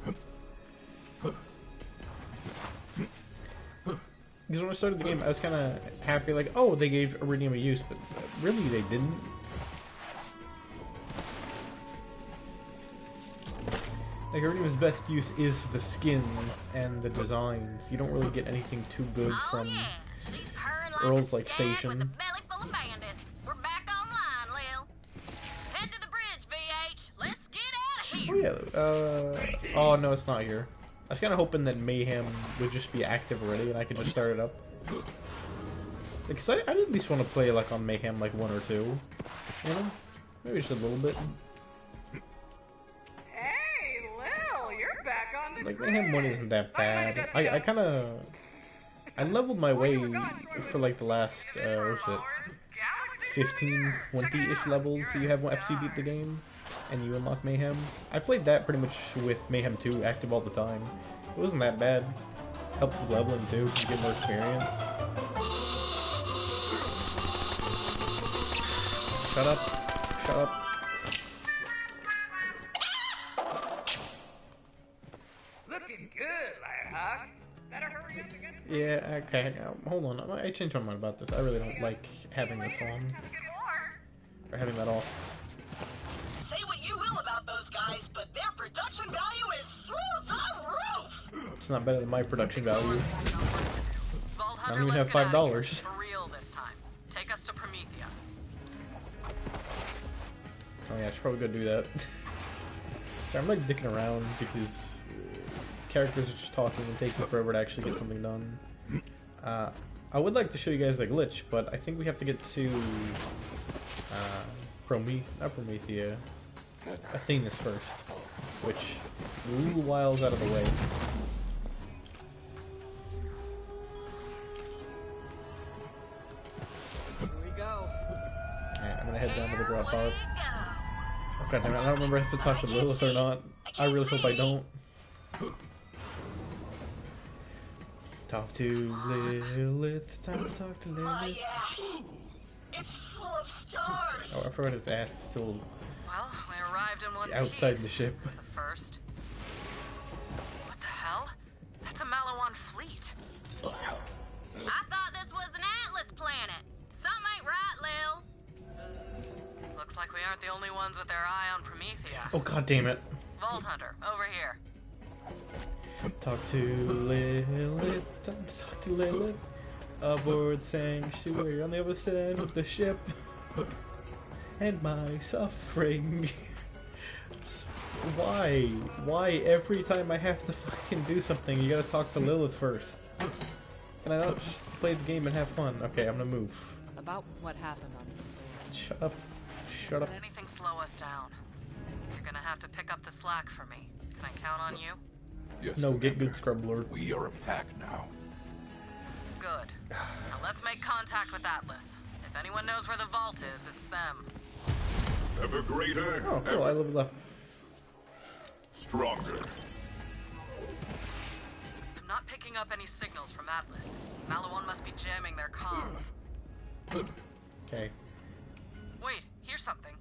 Because when I started the game, I was kind of happy, like, oh, they gave iridium a use, but really they didn't. Like, iridium's best use is the skins and the designs. You don't really get anything too good from Earl's like station. We're back online, Lil. Head to the bridge, VH. Let's get out of here. Oh yeah, oh no, it's not here. I was kind of hoping that Mayhem would just be active already and I could just start it up. Because I'd at least want to play like on Mayhem like 1 or 2. You know? Maybe just a little bit. Hey, Lil, you're back on the Like grid. Mayhem 1 isn't that bad. I kind of... I leveled my way for like the last, what's it? 15, 20-ish levels so you have after you beat the game. And you unlock Mayhem. I played that pretty much with Mayhem 2 active all the time. It wasn't that bad. Helped with leveling too, you get more experience. Shut up. Shut up. Looking good, Lighthawk. Better hurry up and get Yeah, okay. Hold on. I changed my mind about this. I really don't like having this on. Or having that off. Say what you will about those guys, but their production value is through the roof! It's not better than my production value. Vault I Hunter, don't even let's have get out of here. $5. For real this time. Take us to Promethea. Oh yeah, I should probably go do that. Sorry, I'm like dicking around because characters are just talking and taking forever to actually get something done. I would like to show you guys a glitch, but I think we have to get to Promethea, Athena's first, which a little while's out of the way. Here we go. Alright, I'm gonna head down to the drop pod. Okay, I don't remember if I have to talk to Lilith or not. I really hope I don't. Talk to Lilith. Time to talk to Lilith. My ass! It's full of stars! Oh, I forgot his ass is still Well, we arrived in one outside piece. the ship. That's a first. What the hell? That's a Malawan fleet. I thought this was an Atlas planet. Something ain't right, Lil. Looks like we aren't the only ones with their eye on Promethea. Oh god damn it. Vault Hunter, over here. Talk to Lilith. Time to talk to Lilith. Aboard Sanctuary on the other side of the ship. And my suffering. Why? Why every time I have to fucking do something you gotta talk to Lilith first? Can I not just play the game and have fun? Okay, I'm gonna move. About what happened on Shut up. Shut up. Let anything slow us down. You're gonna have to pick up the slack for me. Can I count on you? Yes, No, get Commander. good, Scrub Lord. We are a pack now. Good. Now let's make contact with Atlas. If anyone knows where the vault is, it's them. Ever greater, Oh, cool, ever I leveled up. stronger. I'm not picking up any signals from Atlas. Malawan must be jamming their comms. Okay. Wait, here's something.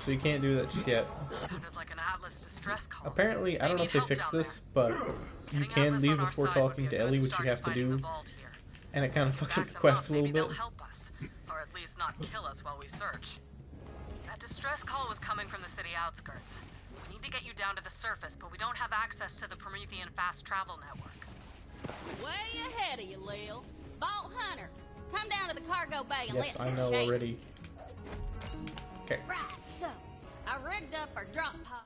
So you can't do that just yet. Sounded like an Atlas distress call. Apparently, I don't know if they fixed this, but you can leave before talking to Ellie, which you have to do. And it kind of fucks up the quest a little bit. They'll help us, or at least not kill us while we search. That distress call was coming from the city outskirts. We need to get you down to the surface, but we don't have access to the Promethean fast travel network. Way ahead of you, Lil. Vault Hunter, come down to the cargo bay and Yes, let's I know shake. already. Okay. Right, so I rigged up our drop pod.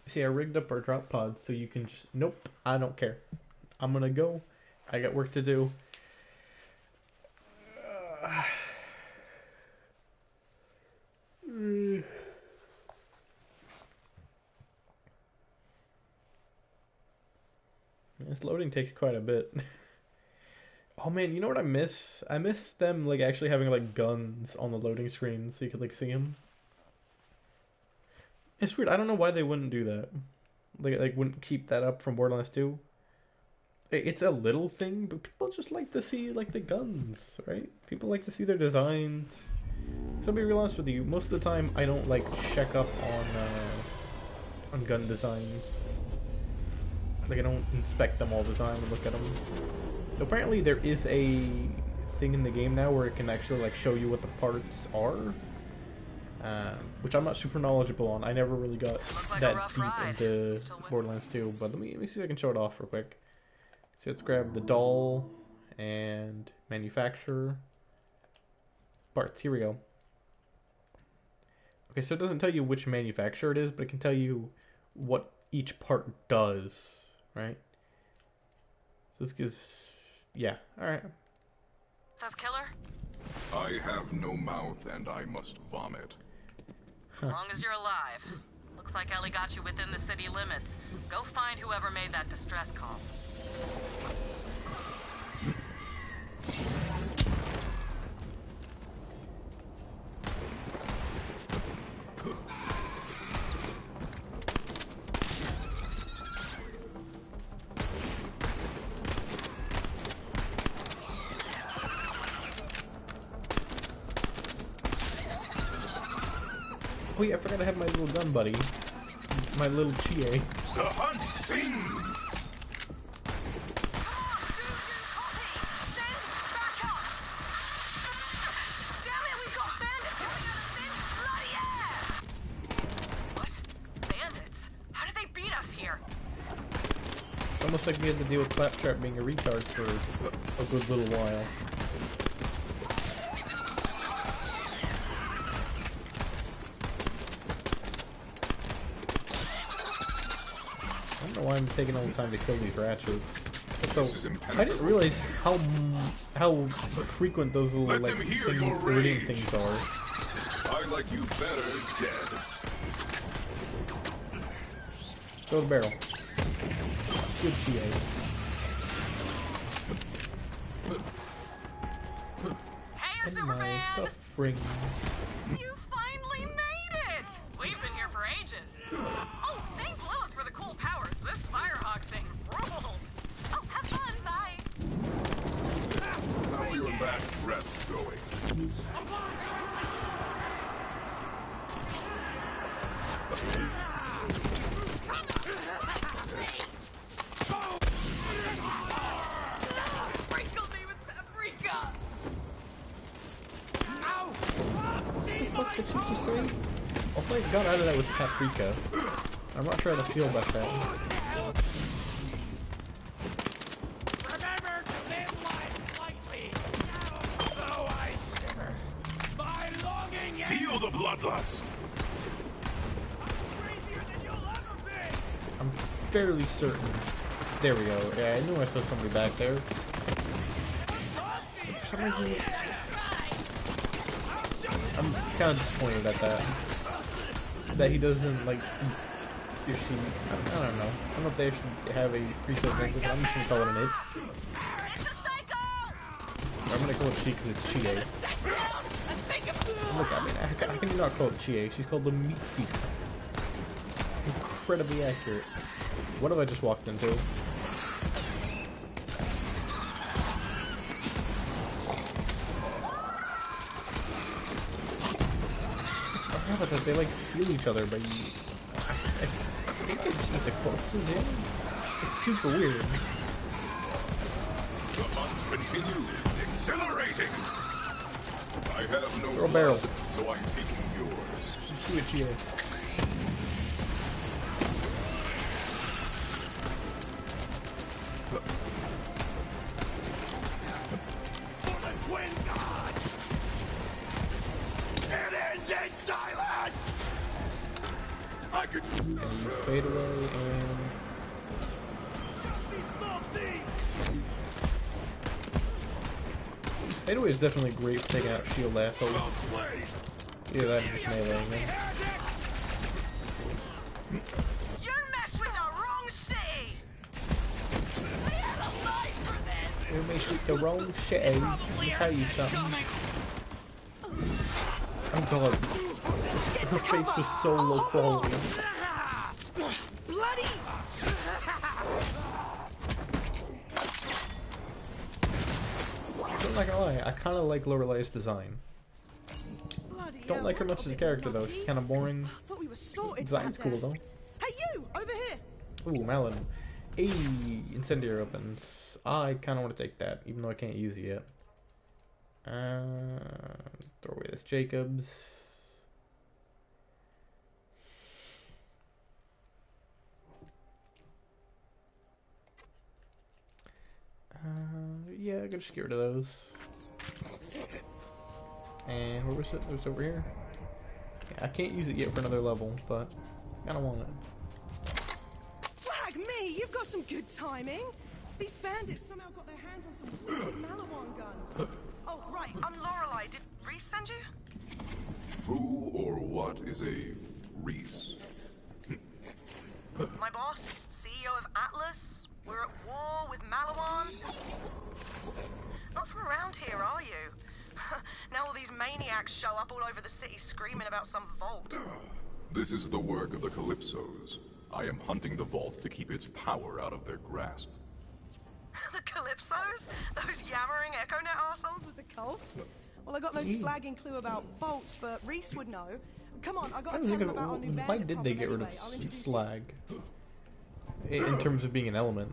See, I rigged up our drop pod so you can just... Nope, I don't care. I'm gonna go. I got work to do. This loading takes quite a bit. Oh man, you know what I miss? I miss them like actually having like guns on the loading screen so you could like see them. It's weird. I don't know why they wouldn't do that. Like wouldn't keep that up from Borderlands 2. It's a little thing, but people just like to see like the guns, right? People like to see their designs. So I'll be real honest with you. Most of the time, I don't like check up on gun designs. Like I don't inspect them all the time and look at them. Apparently, there is a thing in the game now where it can actually like show you what the parts are. Which I'm not super knowledgeable on. I never really got that deep into Borderlands 2, but let me see if I can show it off real quick. So let's grab the doll and manufacturer parts. Here we go. Okay, so it doesn't tell you which manufacturer it is, but it can tell you what each part does, right? So this gives... Yeah, alright. That's killer? I have no mouth and I must vomit. As long as you're alive. Looks like Ellie got you within the city limits. Go find whoever made that distress call. Wait, I forgot to have my little gun buddy. My little Chie. The hunt sings! It's almost like we had to deal with Claptrap being a retard for a good little while. I don't know why I'm taking all the time to kill these ratchets. So, I didn't realize how frequent those little like iridium things are. I like you better dead. Go to the barrel. Good GA. Hey, And my suffering. You finally made it! We've been here for ages. Oh, thanks Lilith for the cool powers. This Firehawk thing rules. Oh, have fun. Bye. How are your last breaths going? Sprinkle me with paprika! What did she just say? Oh thank God out of that with paprika. I'm not sure how to feel about that. Remember to live life lightly. Though I shiver, my longing Feel the bloodlust! crazier than you'll ever be. I'm fairly certain. There we go. Yeah, I knew I saw somebody back there. For some reason, I'm kind of disappointed at that. That he doesn't like. I don't know. I don't know if they actually have a preset name, but I'm just gonna call it an it. I'm gonna call it Chi because it's Chie. Look, I mean, how can you not call it Chie? She's called the Meat Thief. Incredibly accurate. What have I just walked into? I forgot about that. They like feel each other, but I think they just need the corpses in. It's super weird. The hunt continues, accelerating! I have no Throw a barrel. blood, so I'm taking yours. Do it, Chie. For the twin god! It ends in silence! I could... And fade away and... Fadeaway is definitely great for taking out shield assholes. Yeah, that just meleeing them. You messed with the wrong city! We had a life for this! You messed with the wrong shit. Let me tell you something. Oh god. Her face was so low quality. Bloody! I'm not gonna lie, I kinda like Lorelei's design. Don't like her much as a character though, she's kinda boring. I thought we were sorted. Design's cool though. Hey you, over here. Ooh, Malin. Hey, incendiary weapons. I kinda wanna take that, even though I can't use it yet. Throw away this Jacobs. Yeah, I gotta just get rid of those. And where was it? It was over here. Yeah, I can't use it yet for another level, but I kinda want it. Slag me, you've got some good timing. These bandits somehow got their hands on some wicked Malawan guns. Oh, right. I'm Lorelei. Did Reese send you? Who or what is a Reese? My boss, CEO of Atlas. We're at war with Malawan. Not from around here, are you? Now all these maniacs show up all over the city screaming about some vault. This is the work of the Calypsos. I am hunting the vault to keep its power out of their grasp. The Calypsos? Those yammering EchoNet arseholes? With the cult? Well, I got no slagging clue about vaults, but Reese would know. Come on, I I gotta don't tell think them about our new why bandit did they problem get rid anyway. I'll of introduce slag in terms of being an element?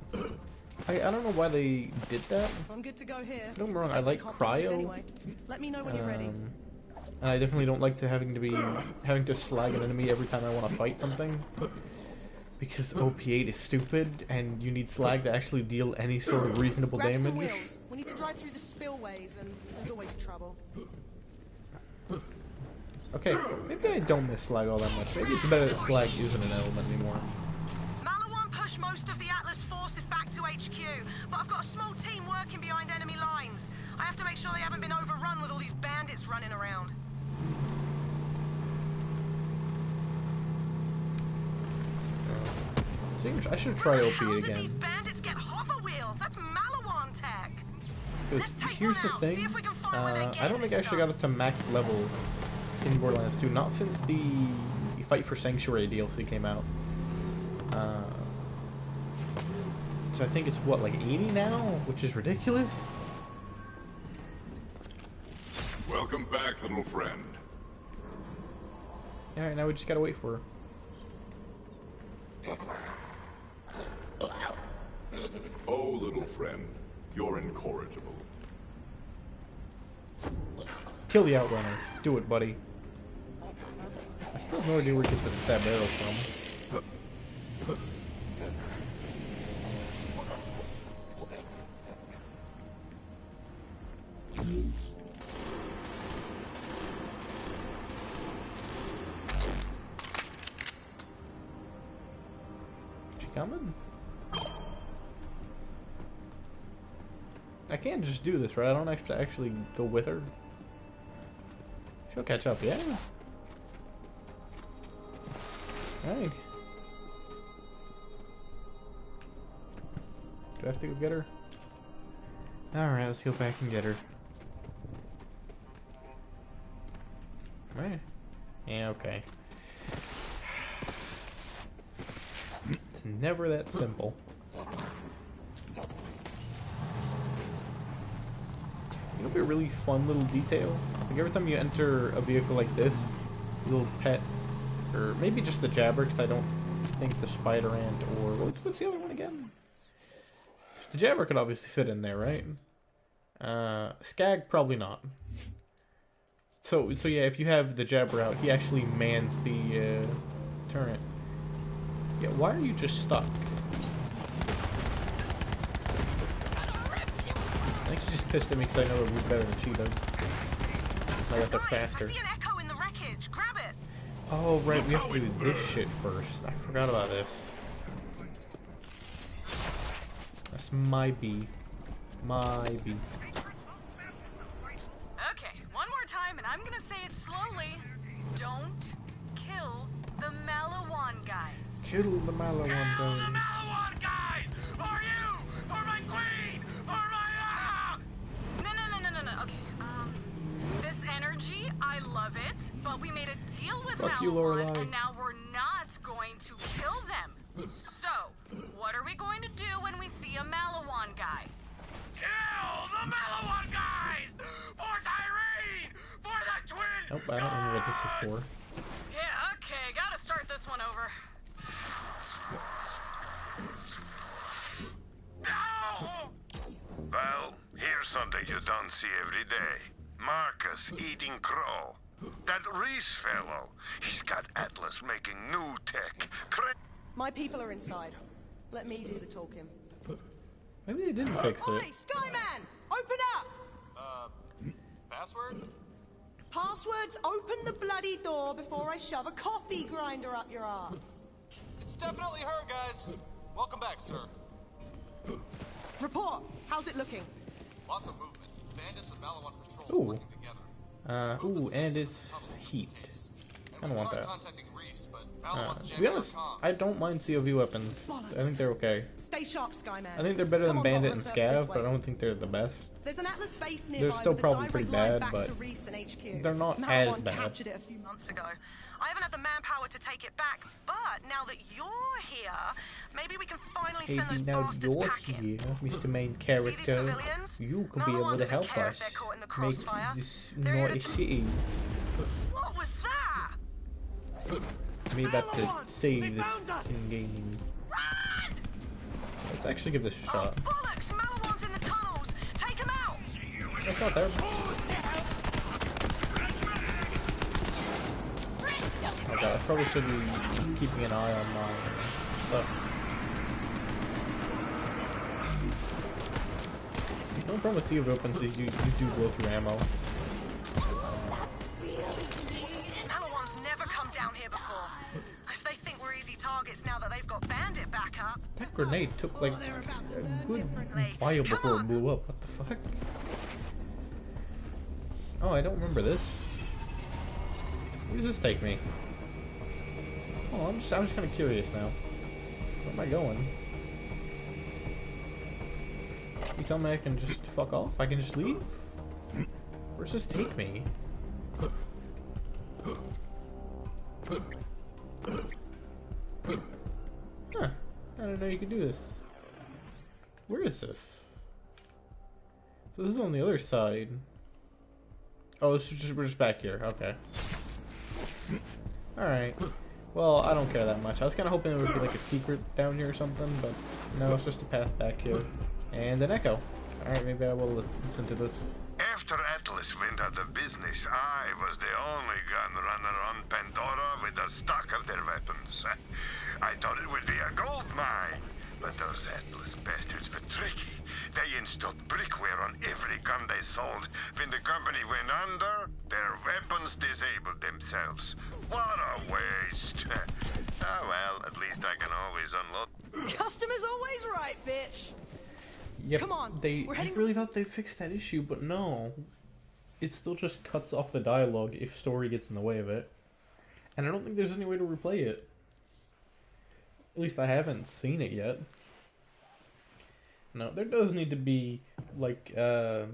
I don't know why they did that. I'm good to go here. Don't get me wrong, I Place like is compromised cryo. Anyway. Let me know when you're ready. And I definitely don't like having to slag an enemy every time I want to fight something. Because OP8 is stupid, and you need slag to actually deal any sort of reasonable Grab some damage. wheels. We need to drive through the spillways, and there's always trouble. Okay, maybe I don't miss slag all that much. Maybe it's better that slag isn't an element anymore. Malawan pushed most of the Atlas forces back to HQ, but I've got a small team working behind enemy lines. I have to make sure they haven't been overrun with all these bandits running around. I should try OP8 How did again. these bandits get hover wheels? That's Malawan tech. Because here's the thing, I don't think I actually got up to max level in Borderlands 2, not since the Fight for Sanctuary DLC came out. So I think it's, what, like 80 now? Which is ridiculous. Welcome back, little friend. Alright, now we just gotta wait for her. Oh, little friend, you're incorrigible. Kill the Outrunners. Do it, buddy. I still have no idea where to get the stab arrow from. She coming? I can't just do this, right? I don't have to actually go with her. She'll catch up, yeah. Alright. Do I have to go get her? Alright, let's go back and get her. Alright. Yeah, okay. It's never that simple. It'll be a really fun little detail. Like every time you enter a vehicle like this, little pet, or maybe just the Jabber, because I don't think the Spider Ant or what's the other one again? The Jabber could obviously fit in there, right? Skag probably not. So yeah, if you have the Jabber out, he actually mans the turret. Yeah, why are you just stuck? I think she's just pissed at me because I know the route better than she does. I got there faster. I see an echo in the wreckage. Grab it. Oh right, we have to do this shit first. I forgot about this. That's my B. My B. Okay, one more time, and I'm gonna say it slowly. Don't kill the Malawan guys. Kill the Malawan guys. Kill the Malawan guys! Or you! Or my queen! Or my... No. Okay, this energy, I love it, but we made a deal with Fuck you, Malawan, Lorelei. and now we're not going to kill them. So, what are we going to do when we see a Malawan guy? Kill the Malawan guys! For Tyrene! For the twin! Nope, I don't know what this is for. Yeah, okay, gotta start this one over. No! Well, here's something you don't see every day. Marcus eating crow. That Reese fellow. He's got Atlas making new tech. My people are inside. Let me do the talking. Maybe they didn't fix Oi, it. Skyman! Open up! Password? Passwords, open the bloody door before I shove a coffee grinder up your ass. It's definitely her, guys. Welcome back, sir. Report. How's it looking? Lots of movement. Bandits and Malawan patrols Ooh. working together. Ooh, and it's heat. I don't want that. Contacting Reese, but Malawan's To be honest, I don't mind COV weapons. I think they're okay. Stay sharp, Skyman. I think they're better than Come on, Bandit Bot and Hunter, this Scav, but I way. don't think they're the best. There's an Atlas base nearby They're still with a probably direct pretty line bad, back but to Reese and HQ. they're not Malawan as bad. captured it a few months Months ago. I haven't had the manpower to take it back, but now that you're here, maybe we can finally send those Maybe now bastards you're packing. here, Mr. Main See these character. civilians? You could be Malawan able to doesn't help care if us they're caught in the make crossfire. this They're here naughty to- city. What was that? Me about to save this in game. Let's actually give this a shot. Bollocks! Malawan's in the tunnels! Take him out! That's not there. Oh god, I probably should be keeping an eye on my stuff. The only problem with Sea of Opens is you do go through ammo. Malawan's never come down here before. If they think we're easy targets now that they've got Bandit back up. That grenade took like a good while before it blew up. What the fuck? Oh, I don't remember this. Where does this take me? Oh, I'm just kind of curious now. Where am I going? You tell me I can just fuck off? I can just leave? Where's this take me? Huh. I didn't know you could do this. Where is this? So this is on the other side. Oh, we're just back here. Okay. Alright. Well, I don't care that much. I was kind of hoping it would be like a secret down here or something, but no, it's just a path back here. And an echo. Alright, maybe I will listen to this. After Atlas went out of business, I was the only gun runner on Pandora with a stock of their weapons. I thought it would be a gold mine, but those Atlas bastards were tricky. They installed brickware on every gun they sold. When the company went under, their weapons disabled themselves. What a waste. Oh well, at least I can always unload. Customer's always right, bitch. Yep, Come on, I really thought they fixed that issue, but no. It still just cuts off the dialogue if story gets in the way of it. And I don't think there's any way to replay it. At least I haven't seen it yet. No, there does need to be, like, a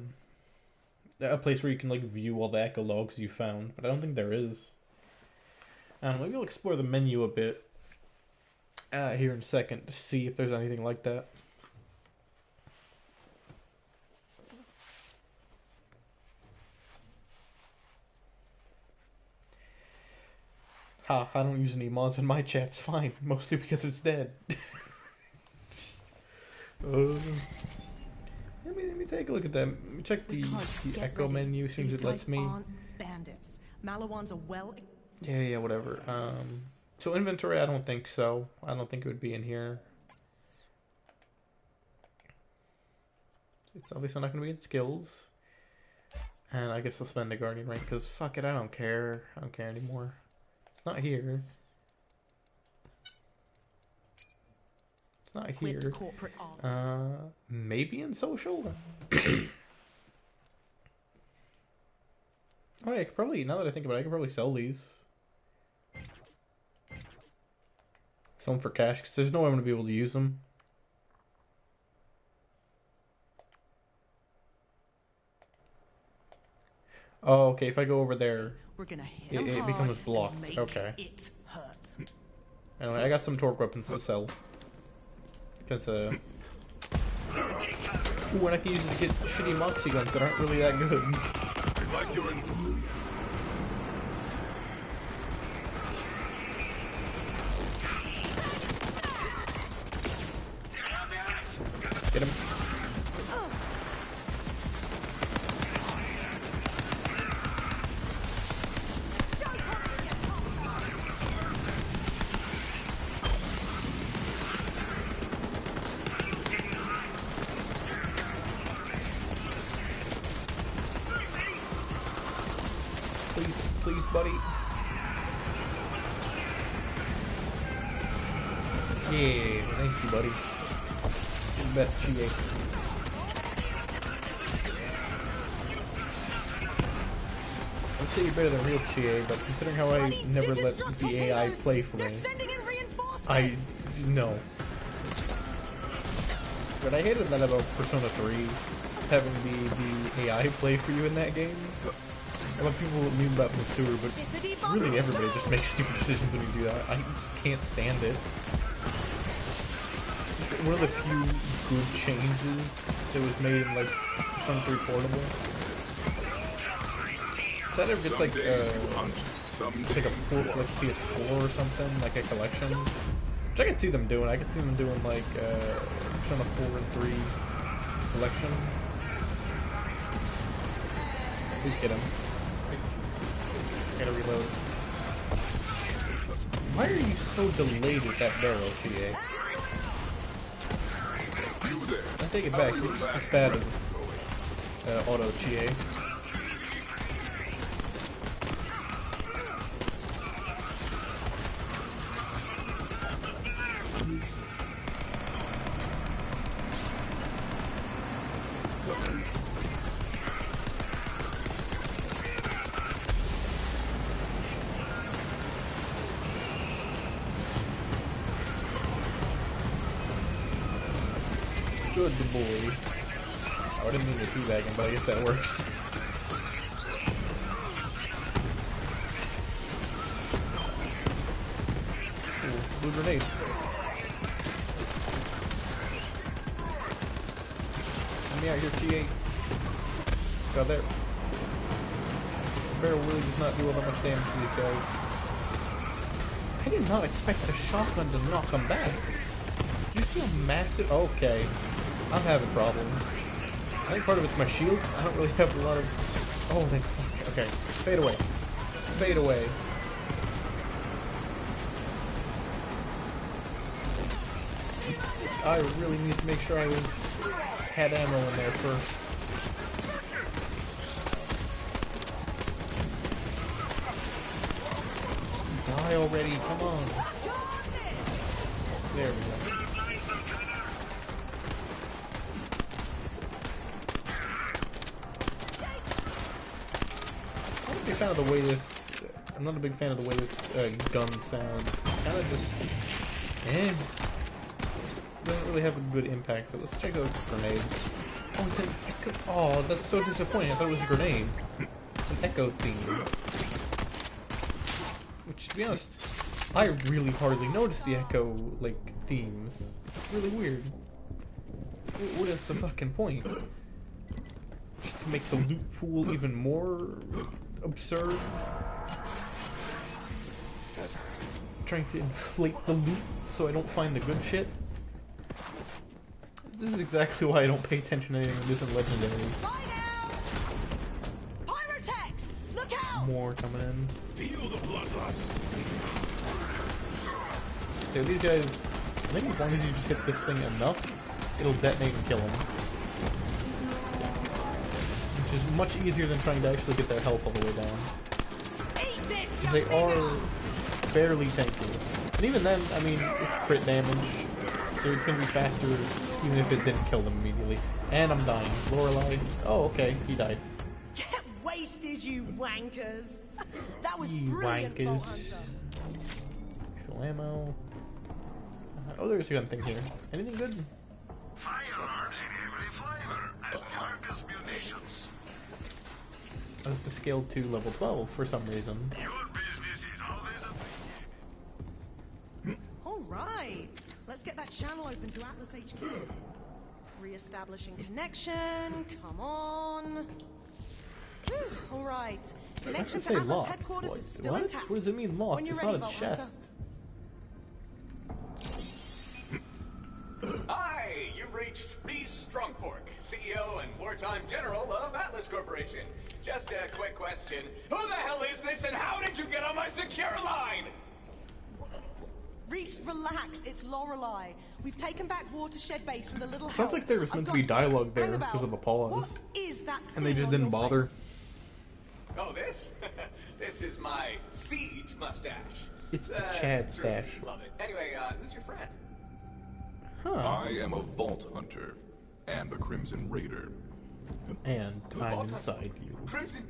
place where you can, like, view all the echo logs you found, but I don't think there is. Maybe I'll explore the menu a bit here in a second to see if there's anything like that. Ha, I don't use any mods in my chat, it's fine, mostly because it's dead. Let me take a look at that. Let me check the echo menu, seems it lets me. Aren't bandits. Malawans are well. Yeah, whatever. So inventory, I don't think so. I don't think it would be in here. It's obviously not going to be in skills. And I guess I'll spend the Guardian rank, because fuck it, I don't care. I don't care anymore. It's not here. It's not here. Maybe in social? Oh yeah, I could probably, now that I think about it, I could probably sell these. Sell them for cash, because there's no way I'm going to be able to use them. Oh, okay, if I go over there, it becomes blocked. Okay. Anyway, I got some torque weapons to sell. Because, ooh, and I can use it to get shitty moxie guns that aren't really that good. Like you're in food. Get him. Please, buddy. Yeah, thank you, buddy. You're the best GA. I'd say you're better than real GA, but considering how I never let the AI play for me, I know. But I hated that about Persona 3, having the AI play for you in that game. A lot of people meme about Mitsuru, but really everybody just makes stupid decisions when you do that. I just can't stand it. One of the few good changes that was made in, like, Persona 3 Portable. If that ever gets, like, It's like a like PS4 or something, like a collection. Which I can see them doing. I can see them doing like Persona 4 and 3 collection. Please get him. I gotta reload. Why are you so delayed with that barrel, GA? I take it back. You're just as bad as auto GA. Good boy. Oh, I didn't mean to teabag him, but I guess that works. Ooh, blue grenade. Let me out here, T8. Got there. The barrel really does not do all that much damage to these guys. I did not expect the shotgun to knock them back. Did you see how massive? Okay. I'm having problems. I think part of it's my shield. I don't really have a lot of... Oh, thank fuck. Okay. Fade away. Fade away. I really need to make sure I had ammo in there first. Die already. Come on. There we go. Fan of the way this. I'm not a big fan of the way this gun sounds. Kind of just, doesn't really have a good impact. So let's check out this grenade. Oh, it's an echo. Oh, that's so disappointing. I thought it was a grenade. It's an echo theme. Which, to be honest, I really hardly noticed the echo like themes. It's really weird. What is the fucking point? Just to make the loot pool even more absurd. Trying to inflate the loot so I don't find the good shit. This is exactly why I don't pay attention to anything that isn't legendary. Look out! More coming in. Feel the bloodlust. So these guys, I think as long as you just hit this thing enough, it'll detonate and kill them. Which is much easier than trying to actually get their health all the way down. They are barely tanky. And even then, I mean, it's crit damage, so it's gonna be faster even if it didn't kill them immediately. And I'm dying. Lorelei. Oh, okay, he died. Get wasted, you wankers! That was You brilliant, wankers. Vault Hunter. Actual ammo. Oh, there's a gun thing here. Anything good? Firearms in every flavor and carcass munitions. Oh, this is scaled to level 12 for some reason. Your business is always a Alright, let's get that channel open to Atlas HQ. Re-establishing connection, come on. Alright, connection to Atlas locked. headquarters is still What? intact. What does it mean locked? When you're It's ready, not a Vault Hunter. chest. Hi, you've reached B. Strongfork, CEO and wartime general of Atlas Corporation. Just a quick question. Who the hell is this and how did you get on my secure line? Reese, relax, it's Lorelei. We've taken back Watershed Base with a little help. Sounds like there was meant to be dialogue there because of the pause. What is that And they thing just on didn't your bother. face? Oh, this? This is my siege mustache. It's the Chad sure, stash. Love it. Anyway, who's your friend? I am a Vault Hunter and a Crimson Raider. And I'm inside you. Crimson?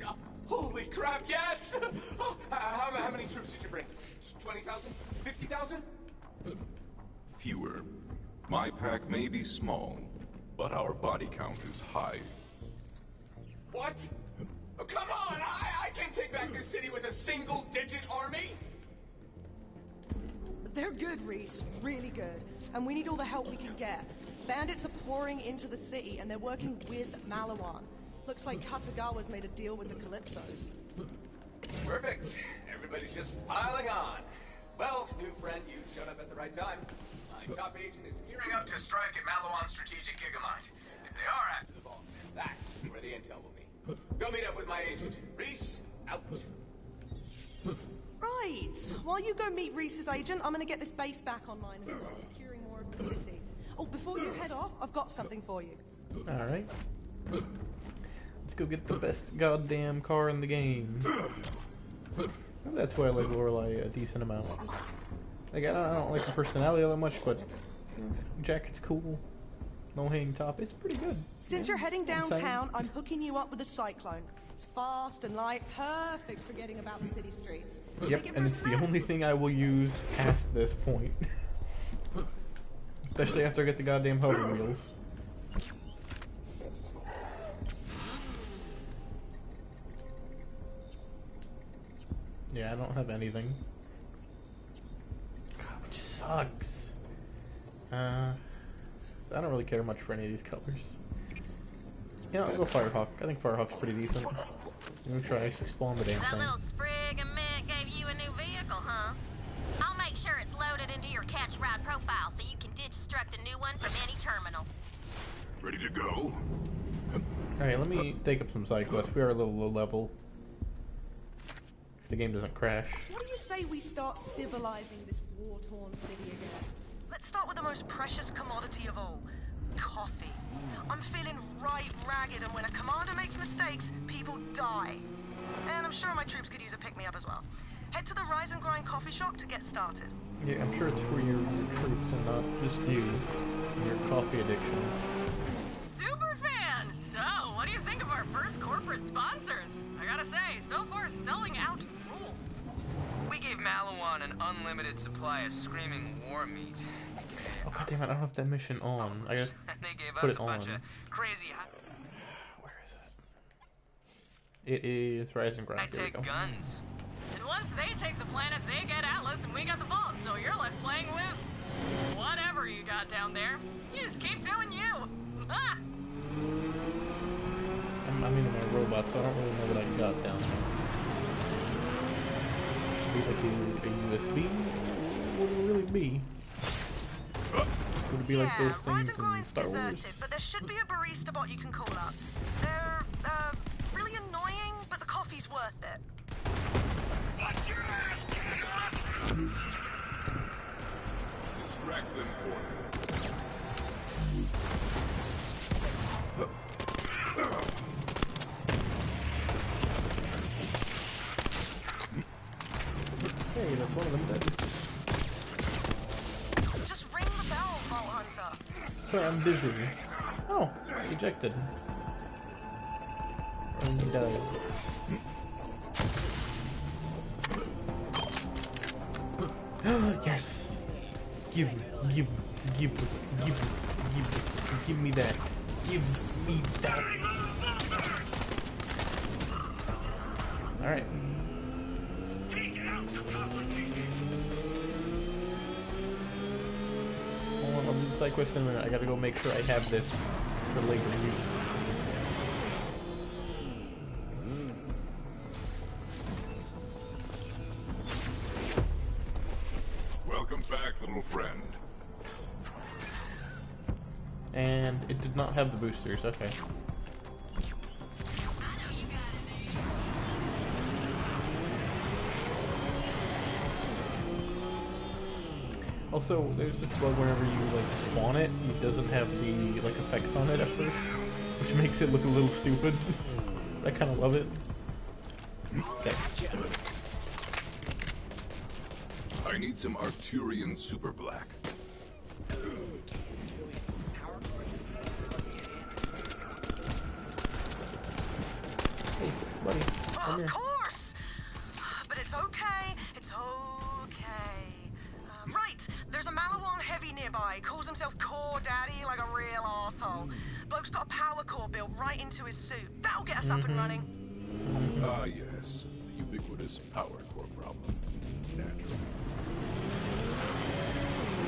Holy crap, yes! Oh, how many troops did you bring? 20,000? 50,000? Fewer. My pack may be small, but our body count is high. What? Oh, come on! I can't take back this city with a single-digit army! They're good, Reese. Really good. And we need all the help we can get. Bandits are pouring into the city, and they're working with Malawan. Looks like Katagawa's made a deal with the Calypsos. Perfect. Everybody's just piling on. Well, new friend, you showed up at the right time. My top agent is gearing up to strike at Malawan's strategic gigamind. If they are after the vault, that's where the intel will be. Go meet up with my agent. Reese, out. Right. While you go meet Reese's agent, I'm gonna get this base back online and start securing more of the city. Oh, before you head off, I've got something for you. Alright. Let's go get the best goddamn car in the game. That's why I like Lorelei a decent amount. Like, I don't like her personality that much, but jacket's cool. No hang top, it's pretty good. Since you're heading downtown, I'm hooking you up with a Cyclone. It's fast and light, perfect for getting about the city streets. Yep, and it's the only thing I will use past this point. Especially after I get the goddamn hover wheels. Yeah, I don't have anything. God, which sucks. I don't really care much for any of these colors. Yeah, I'll go Firehawk. I think Firehawk's pretty decent. I'm gonna try to spawn the damn That thing. little sprig of mint gave you a new vehicle, huh? I'll make sure it's loaded into your catch ride profile so you can digstruct a new one from any terminal. Ready to go? Alright, let me take up some side quests. We are a little low level. If the game doesn't crash. What do you say we start civilizing this war-torn city again? Let's start with the most precious commodity of all. Coffee. I'm feeling right ragged, and when a commander makes mistakes, people die. And I'm sure my troops could use a pick-me-up as well. Head to the Rise and Grind coffee shop to get started. Yeah, I'm sure it's for your troops and not just you and your coffee addiction. Super fan! So, what do you think of our first corporate sponsors? I gotta say, so far selling out rules. We gave Malawan an unlimited supply of screaming war meat. Oh goddammit, I don't have that mission on. I gotta And they gave put us it a bunch on. of crazy. Where is it? It is Rise and Grind. I There we take go. guns. And once they take the planet, they get Atlas, and we got the vault, so you're left playing with whatever you got down there. You just keep doing you. Ah! I'm in my robot, so I don't really know what I got down there. Be like a USB? What would it really be? Would it be like those Rise things and in Grind's Star Wars? deserted, but there should be a barista bot you can call up. They're, really annoying, but the coffee's worth it. Distract them for me. Hey, that's one of them dead. Just ring the bell, Vault Hunter. Sorry, I'm busy. Oh, ejected. And he died. Yes! Give me that. Give me that. Alright. Hold on, I'll do the side quest in a minute. I gotta go make sure I have this for later use. Welcome back, little friend. And it did not have the boosters, okay. Also, there's this bug whenever you like spawn it, it doesn't have the like effects on it at first, which makes it look a little stupid. I kind of love it. Okay. I need some Arturian super black. Hey, buddy. Come here. Of course! But it's okay. It's okay. Right, there's a Malawan heavy nearby. Calls himself Core Daddy like a real asshole. Bloke's got a power core built right into his suit. That'll get us up and running. Ah, yes. The ubiquitous power core problem. Natural.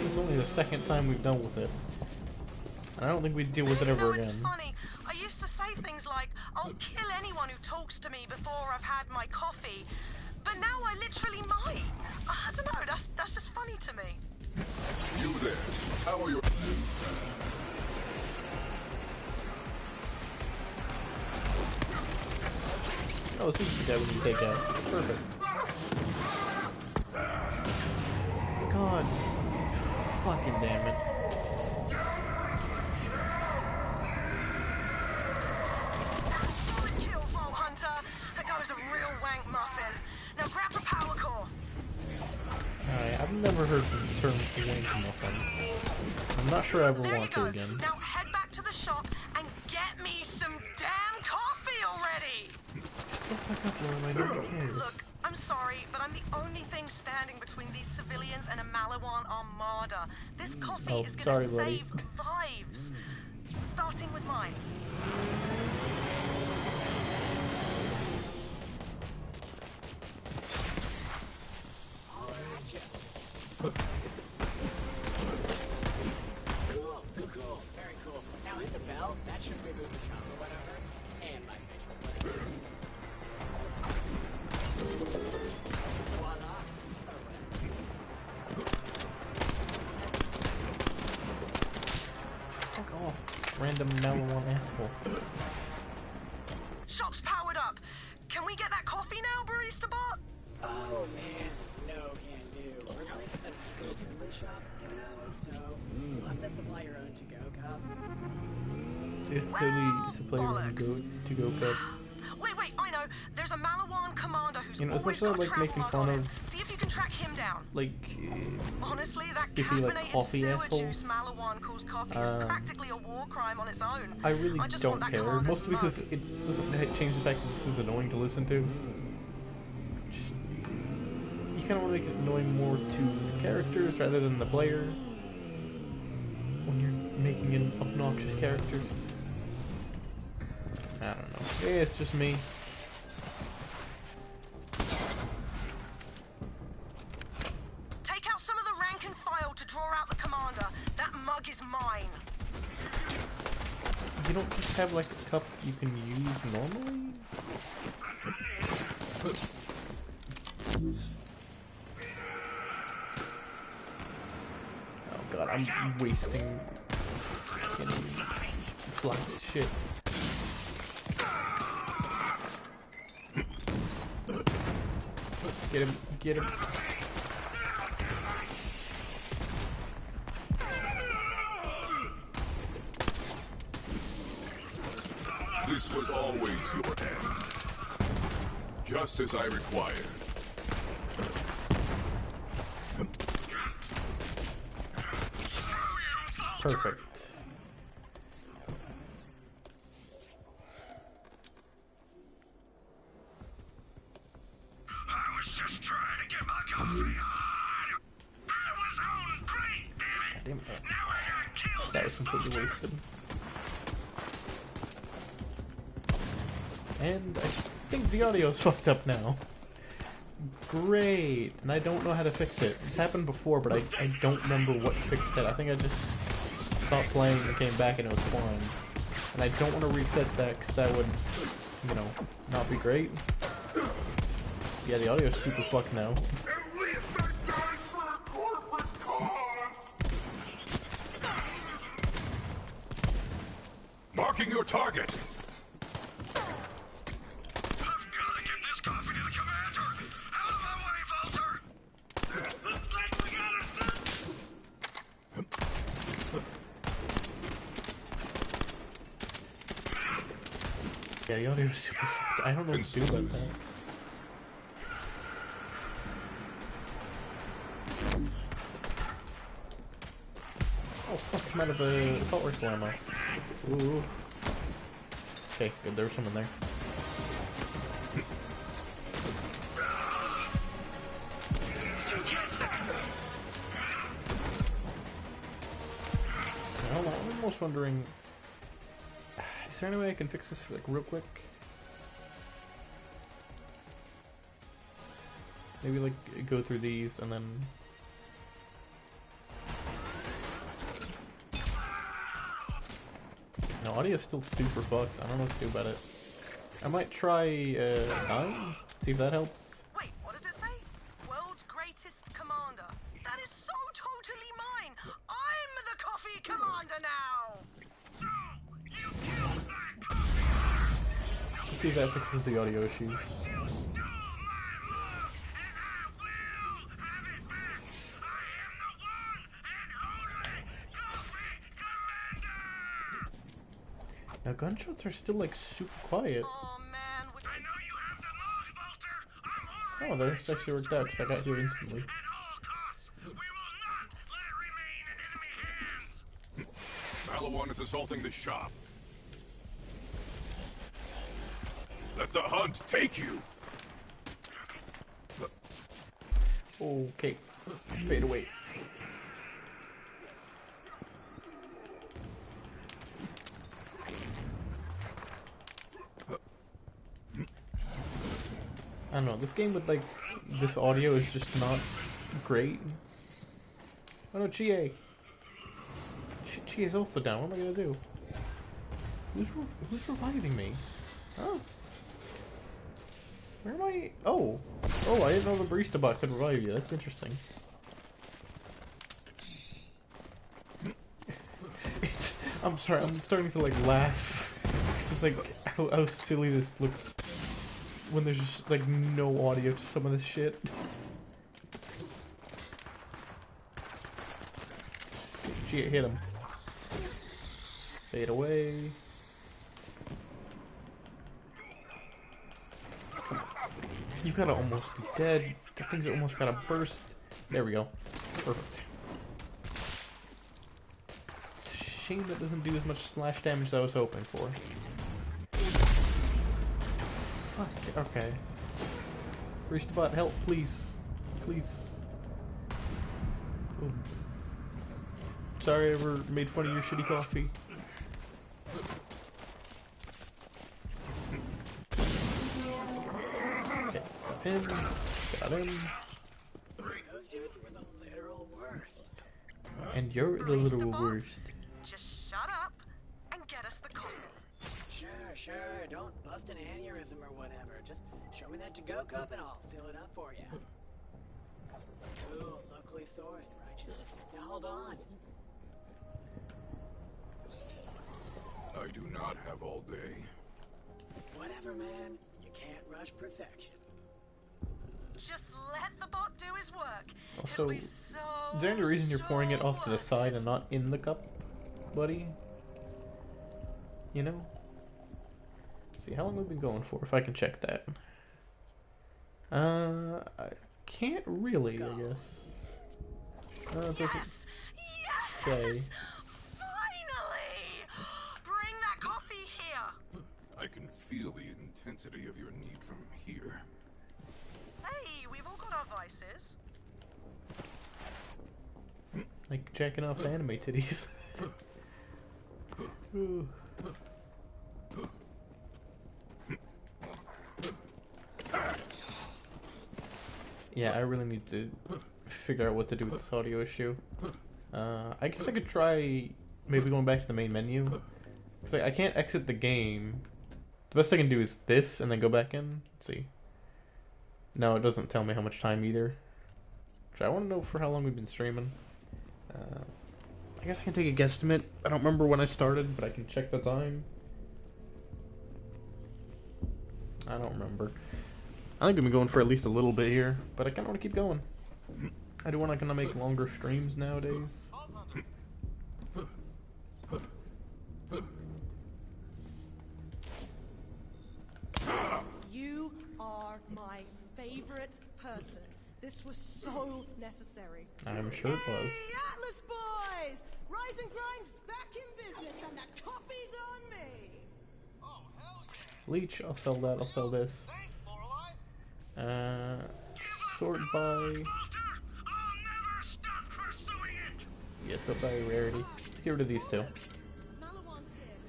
This is only the second time we've dealt with it. I don't think we'd deal with it ever It's again. funny. I used to say things like, I'll kill anyone who talks to me before I've had my coffee. but now I literally might. I don't know, that's just funny to me. You there? How are your... Oh, this is the guy we can take out. Perfect. God. Fucking damn it. Kill Vault Hunter. That guy was a real wank muffin. Now grab the power core. Alright, I've never heard the term wank muffin. I'm not sure I ever want to again. Now head back to the shop and get me some damn coffee already! Look, I'm sorry, but I'm the only thing standing between these civilians and a Malawan armada. This coffee is gonna save lives. Starting with mine. Cool. Very cool. Now hit the bell. That should reboot the shop or whatever. And my facial play. Voila. Fuck off. Random Malawan asshole. Shop's powered up. Can we get that coffee now, Barista Bot? Oh man, no can do. We're going to the eco-friendly shop, you know, so you'll have to supply your own to-go cup. You have to totally supply your own to-go cup. Wait, I know. There's a Malawan commander who's You know, as always much as I got like travel making mug fun on him. of, See if you can track him down. like, Honestly, that if you like caffeinated coffee sewer assholes, juice Malawan calls coffee is practically a war crime on its own. I really just don't want that care. commander's Mostly because mug. it doesn't change the fact that this is annoying to listen to. You kind of want to make it annoying more to the characters rather than the player. When you're making an obnoxious characters. I don't know. It's just me. Take out some of the rank and file to draw out the commander. That mug is mine. You don't just have like a cup you can use normally? Oh god, I'm wasting black shit. Get him. This was always your end. Just as I required. Perfect. I was just trying to get my coffee on. I was on great, damn it. Now I got killed. That was completely wasted. And I think the audio's fucked up now. Great! And I don't know how to fix it. This happened before, but I don't remember what fixed it. I think I just stopped playing and came back and it was fine. And I don't want to reset that because that would, you know, not be great. Yeah, the audio's super fucked now. At least I died for a corporate cause. Marking your target. Yeah, the audio's super fucked. I don't know what to do about that. Oh fuck, I'm out of the assault rifle ammo. Ooh. Okay, good, there was some in there. Hold on, I'm almost wondering... Is there any way I can fix this, like, real quick? Maybe, like, go through these and then... No, audio's still super fucked. I don't know what to do about it. I might try, 9? See if that helps. Wait, what is commander now! Let's see if that fixes the audio issues. Now gunshots are still like super quiet. Oh man, Oh, that's actually worked out because I got here instantly. Malawan is assaulting the shop. Let the hunt take you! Okay. Fade away. I don't know, this game with like this audio is just not great. Oh no, Chie! Chie's also down, what am I gonna do? Who's reviving me? Oh. Where am I? Oh! Oh, I didn't know the barista bot could revive you, that's interesting. I'm sorry, I'm starting to like laugh. Just like how silly this looks when there's just like no audio to some of this shit. Gee, hit him. Fade away. Come on. You gotta almost be dead. That thing's almost gotta burst. There we go. Perfect. It's a shame that doesn't do as much splash damage as I was hoping for. Fuck, okay. Barista bot, help, please. Please. Oh. Sorry I ever made fun of your shitty coffee. Okay, got him. Got him. Those dudes were the literal worst. And you're the literal worst. Just shut up and get us the coffee. Sure, don't bust an aneurysm or whatever. Just show me that to-go cup and I'll fill it up for you. Cool, locally sourced, righteous. Now hold on. I do not have all day. Whatever, man. You can't rush perfection. Just let the bot do his work. Also, It'll be so, is there any reason you're pouring it off to the side and not in the cup, buddy? You know? See, how long we've been going for, if I can check that. I can't really, I guess. It doesn't say. Finally! Bring that coffee here! I can feel the intensity of your need from here. Hey, we've all got our vices. Like jacking off anime titties. Ooh. Yeah, I really need to figure out what to do with this audio issue. I guess I could try maybe going back to the main menu. Because I can't exit the game. The best I can do is this and then go back in. Let's see. No, it doesn't tell me how much time either. Which I want to know for how long we've been streaming. I guess I can take a guesstimate. I don't remember when I started, but I can check the time. I don't remember. I think we've been going for at least a little bit here, but I kind of want to keep going. I do want to make longer streams nowadays. You are my favorite person. This was so necessary. I'm sure it was. Hey, Atlas boys! Rise and Grind's back in business, and the coffee's on me. Leech, I'll sell that, I'll sell this. Sort by... Yeah, sort by rarity. Let's get rid of these two.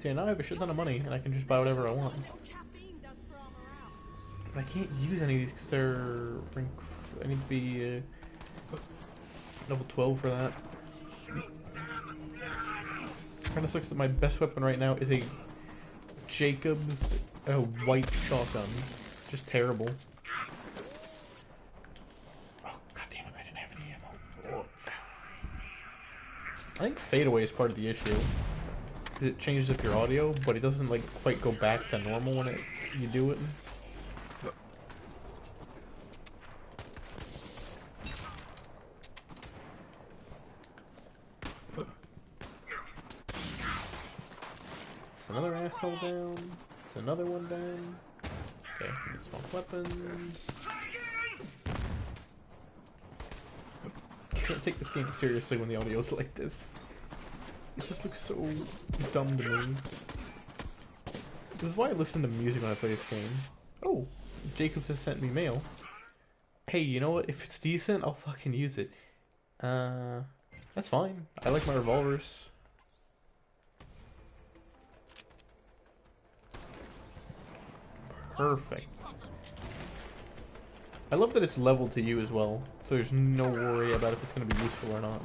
See, now I have a shit ton of money, and I can just buy whatever I want. But I can't use any of these because they're... I need to be level 12 for that. Kinda sucks that my best weapon right now is a Jacobs white shotgun. Just terrible. Oh, god damn it, I didn't have any ammo. I think fadeaway is part of the issue. It changes up your audio, but it doesn't like quite go back to normal when you do it. It's another asshole down. It's another one down. Okay, swap weapons. Can't take this game seriously when the audio's like this. It just looks so dumb to me. This is why I listen to music when I play this game. Oh, Jacobs has sent me mail. Hey, you know what? If it's decent, I'll fucking use it. That's fine. I like my revolvers. Perfect. I love that it's leveled to you as well, so there's no worry about if it's going to be useful or not.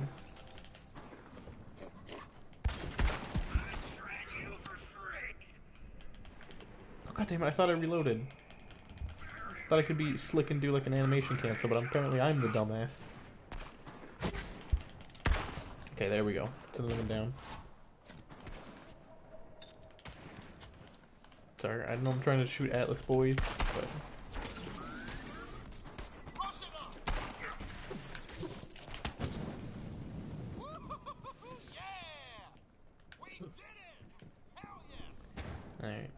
Oh god damn it, I thought I reloaded. Thought I could be slick and do like an animation cancel, but apparently I'm the dumbass. Okay, there we go. It's another one down. Sorry, I know I'm trying to shoot Atlas boys, but... Alright.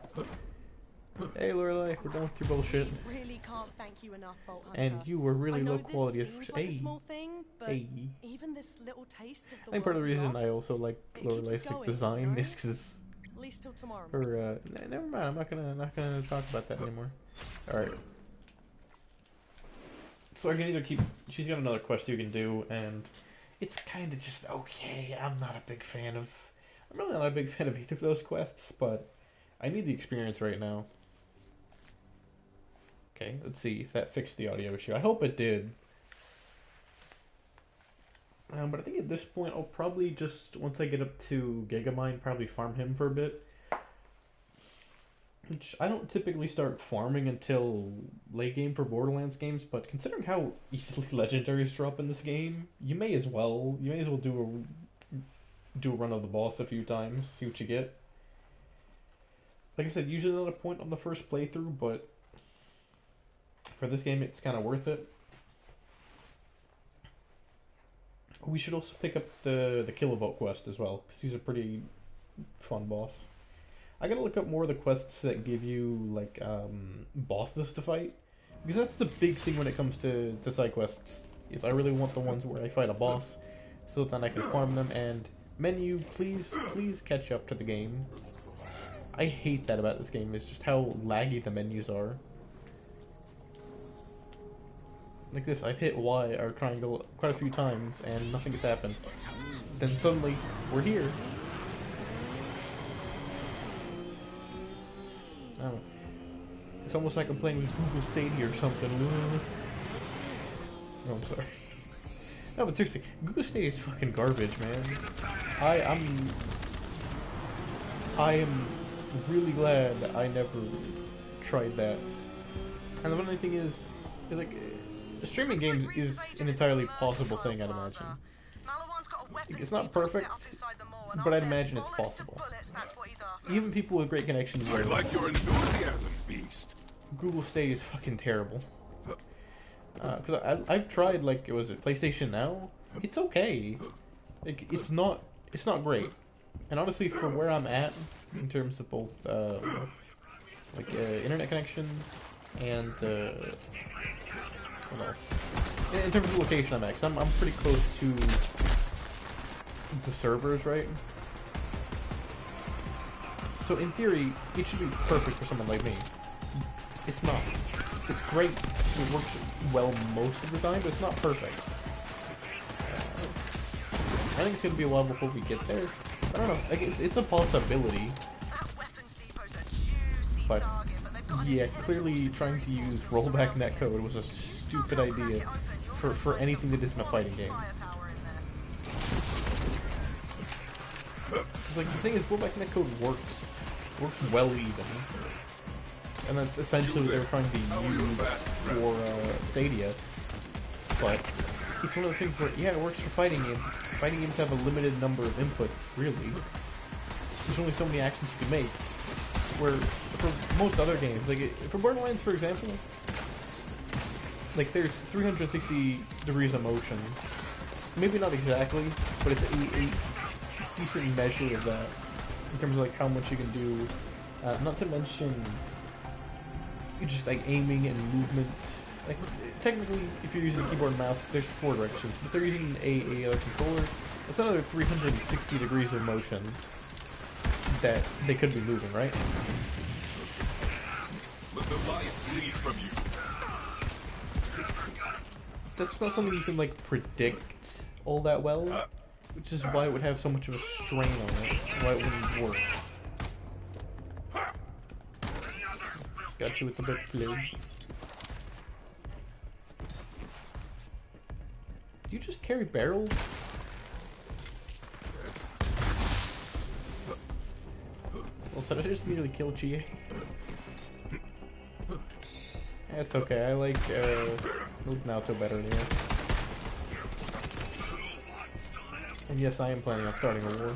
Hey Lorelei, we're done with your bullshit. Really can't thank you enough, Vault Hunter. And you were really low quality at Seems first. like Hey. a small thing, but Hey. even this little taste of the I think part of the world we reason lost, I also like it keeps us Lorelei's going, design you know? is because At least till tomorrow. her never mind, I'm not gonna talk about that anymore. Alright. So I can either keep she's got another quest you can do, and it's kinda just okay. I'm really not a big fan of either of those quests, but I need the experience right now. Okay, let's see if that fixed the audio issue. I hope it did. But I think at this point I'll probably just, once I get up to Gigamine, probably farm him for a bit. Which I don't typically start farming until late game for Borderlands games, but considering how easily legendaries drop in this game, you may as well do a run of the boss a few times, see what you get. Like I said, usually not a point on the first playthrough, but for this game it's kind of worth it. We should also pick up the Kilovolt quest as well, because he's a pretty fun boss. I gotta look up more of the quests that give you, like, bosses to fight. Because that's the big thing when it comes to side quests, is I really want the ones where I fight a boss, so that then I can farm them, and menu, please catch up to the game. I hate that about this game, is just how laggy the menus are. Like this, I've hit Y or triangle quite a few times, and nothing has happened. Then suddenly, we're here. I don't know. It's almost like I'm playing with Google Stadia or something. No, I'm sorry. No, but seriously, Google Stadia is fucking garbage, man. I am really glad that I never tried that. And the funny thing is like, streaming games is an entirely possible thing, I'd imagine. It's not perfect, but I'd imagine it's possible. Even people with great connections. I like your enthusiasm, Beast. Google Stadia is fucking terrible. Because I've tried, like, was it PlayStation Now? It's okay. Like, it's not great. And honestly, for where I'm at in terms of both internet connection and what else? In terms of the location I'm at, 'cause I'm pretty close to the servers, right? So in theory, it should be perfect for someone like me. It's not. It's great. It works well most of the time, but it's not perfect. I think it's gonna be a while before we get there. I don't know. Like, it's a possibility. But yeah, clearly trying to use rollback netcode was a stupid idea for anything that isn't a fighting game. Like, the thing is, rollback netcode works well even. And that's essentially what they were trying to use for Stadia. But it's one of those things where, yeah, it works for fighting games, fighting games have a limited number of inputs, really. There's only so many actions you can make. Where, for most other games, like, for Borderlands, for example, like, there's 360 degrees of motion. Maybe not exactly, but it's a decent measure of that, in terms of, like, how much you can do. Not to mention, just, like, aiming and movement. Like, technically, if you're using a keyboard and mouse, there's 4 directions, but they're using a controller. It's another 360 degrees of motion that they could be moving, right? Let the light bleed from you. That's not something you can, like, predict all that well, which is why it would have so much of a strain on it, why it wouldn't work. Got you with the big blue. Do you just carry barrels? Well, so did I just nearly kill Chie? That's okay, I like, Naoto better anyway. And yes, I am planning on starting a war.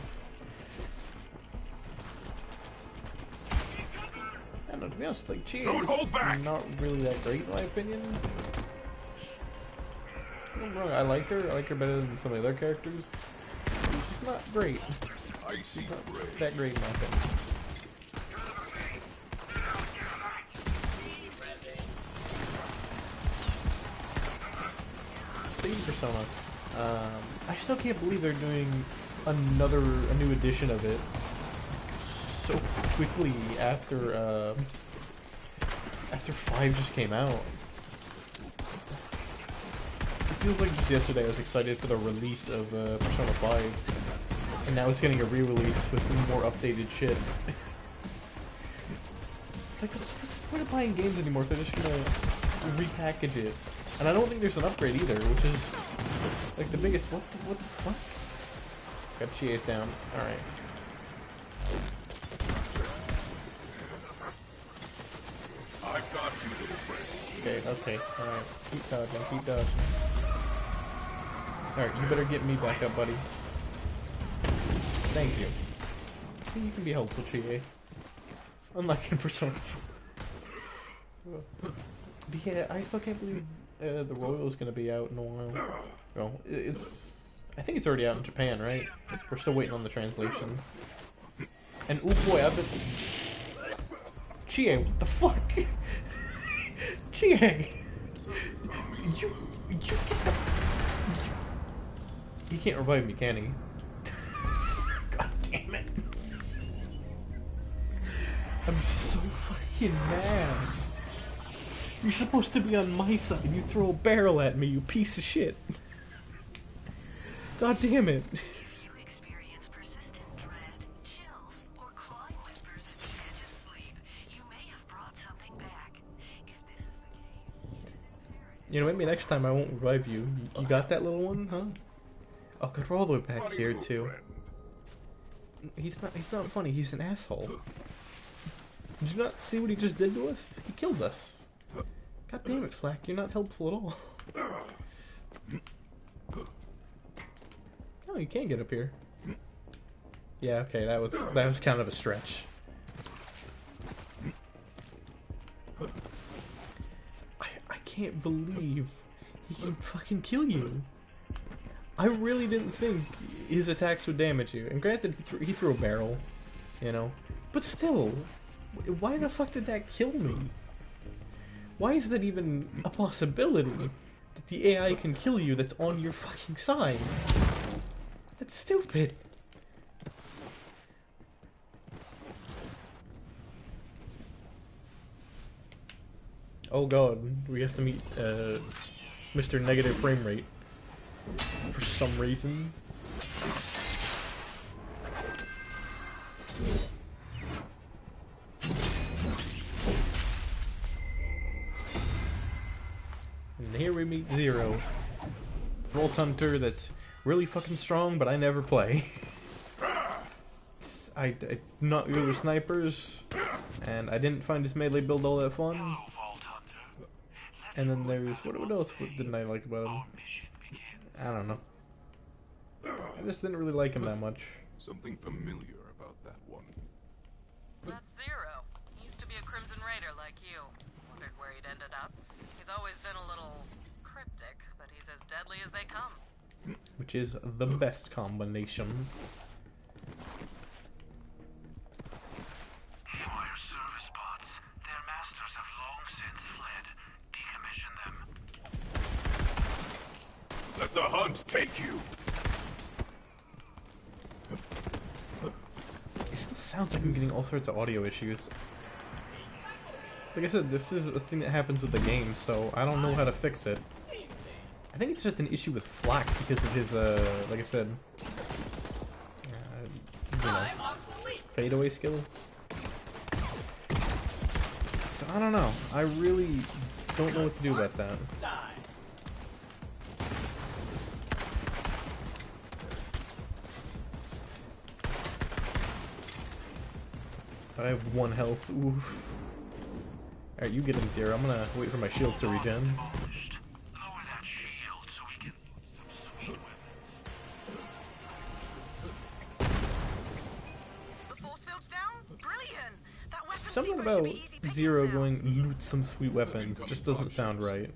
I don't know, to be honest, like, Chie is not really that great in my opinion. Don't get me wrong, I like her better than some of the other characters. She's not great. Icy not that great in my opinion. Persona. I still can't believe they're doing a new edition of it so quickly after 5 just came out. It feels like just yesterday I was excited for the release of Persona 5, and now it's getting a re-release with more updated shit. Like, what's the point of buying games anymore if they're just gonna repackage it? And I don't think there's an upgrade either, which is like the biggest. What the fuck? Got Chie's down. Alright. I've got you, little friend. Okay. Alright. Keep dodging. Alright, you better get me back up, buddy. Thank you. See, you can be helpful, Chie. Unlike in Persona 4. But yeah, I still can't believe the Royal is going to be out in a while. Well, I think it's already out in Japan, right? We're still waiting on the translation. And oh boy, I've been... Chie, what the fuck? Chie! You get the... He can't revive me, can he? God damn it. I'm so fucking mad. You're supposed to be on my side. You throw a barrel at me, you piece of shit. God damn it. If you experience persistent dread, chills, or clawing whispers at the edge of sleep, you may have brought something back. If this is the case, it is imperative. You know, maybe next time I won't revive you. You got that little one, huh? Oh, good, we're all the way back here too. He's not funny. He's an asshole. Did you not see what he just did to us? He killed us. God damn it, Flack, you're not helpful at all. Oh, you can't get up here. Yeah, okay, that was kind of a stretch. I can't believe he can fucking kill you. I really didn't think his attacks would damage you. And granted, he threw a barrel, you know. But still, why the fuck did that kill me? Why is that even a possibility? That the AI can kill you that's on your fucking side? That's stupid. Oh god, we have to meet Mr. Negative Frame Rate for some reason. And here we meet Zero. Vault Hunter that's really fucking strong, but I never play. I not good with snipers, and I didn't find his melee build all that fun. And then there's what else didn't I like about him? I don't know. I just didn't really like him that much. Something familiar about that one. That's Zero. He used to be a Crimson Raider like you. Wondered where he'd ended up. He's always been a little cryptic, but he's as deadly as they come. Which is the best combination. Haywire service bots. Their masters have long since fled. Decommission them. Let the hunt take you! It still sounds like I'm getting all sorts of audio issues. Like I said, this is a thing that happens with the game, so I don't know how to fix it. I think it's just an issue with fl4k because of his, like I said, you know, fadeaway skill. So I don't know. I really don't know what to do about that. I have 1 health. Oof. Alright, you get him, Zero. I'm gonna wait for my shields to regen. Something about Zero going loot some sweet weapons just doesn't sound right.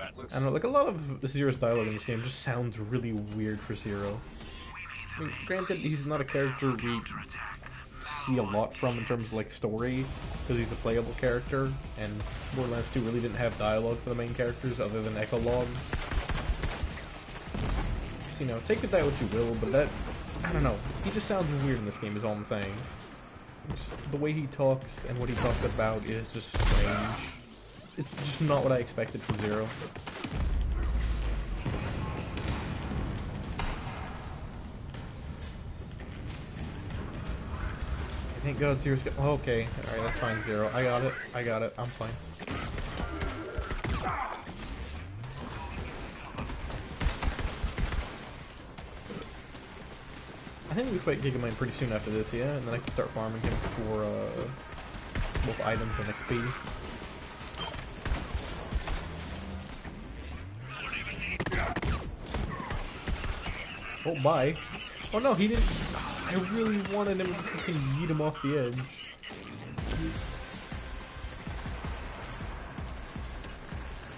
I don't know, like a lot of Zero's dialogue in this game just sounds really weird for Zero. I mean, granted, he's not a character we see a lot from in terms of like story, because he's a playable character, and Borderlands 2 really didn't have dialogue for the main characters other than echo logs. So, you know, take with that what you will, but that, I don't know, he just sounds weird in this game is all I'm saying. Just the way he talks and what he talks about is just strange. It's just not what I expected from Zero. Thank God Zero's got— oh, okay, alright, that's fine, Zero. I got it, I'm fine. I think we fight Gigamine pretty soon after this, yeah? And then I can start farming him for, both items and XP. Oh, bye. Oh no, he didn't— I really wanted him to fucking yeet him off the edge.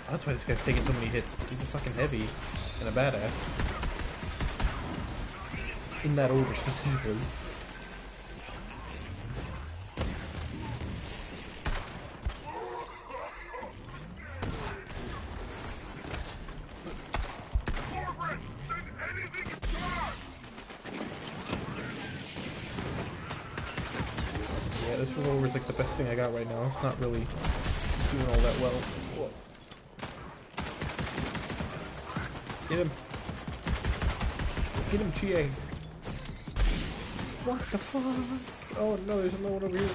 Oh, that's why this guy's taking so many hits. He's a fucking heavy and a badass. In that order specifically. Yeah, this revolver is like the best thing I got right now. It's not really doing all that well. Whoa. Get him. Get him, Chie. What the fuck? Oh no, there's another one over here.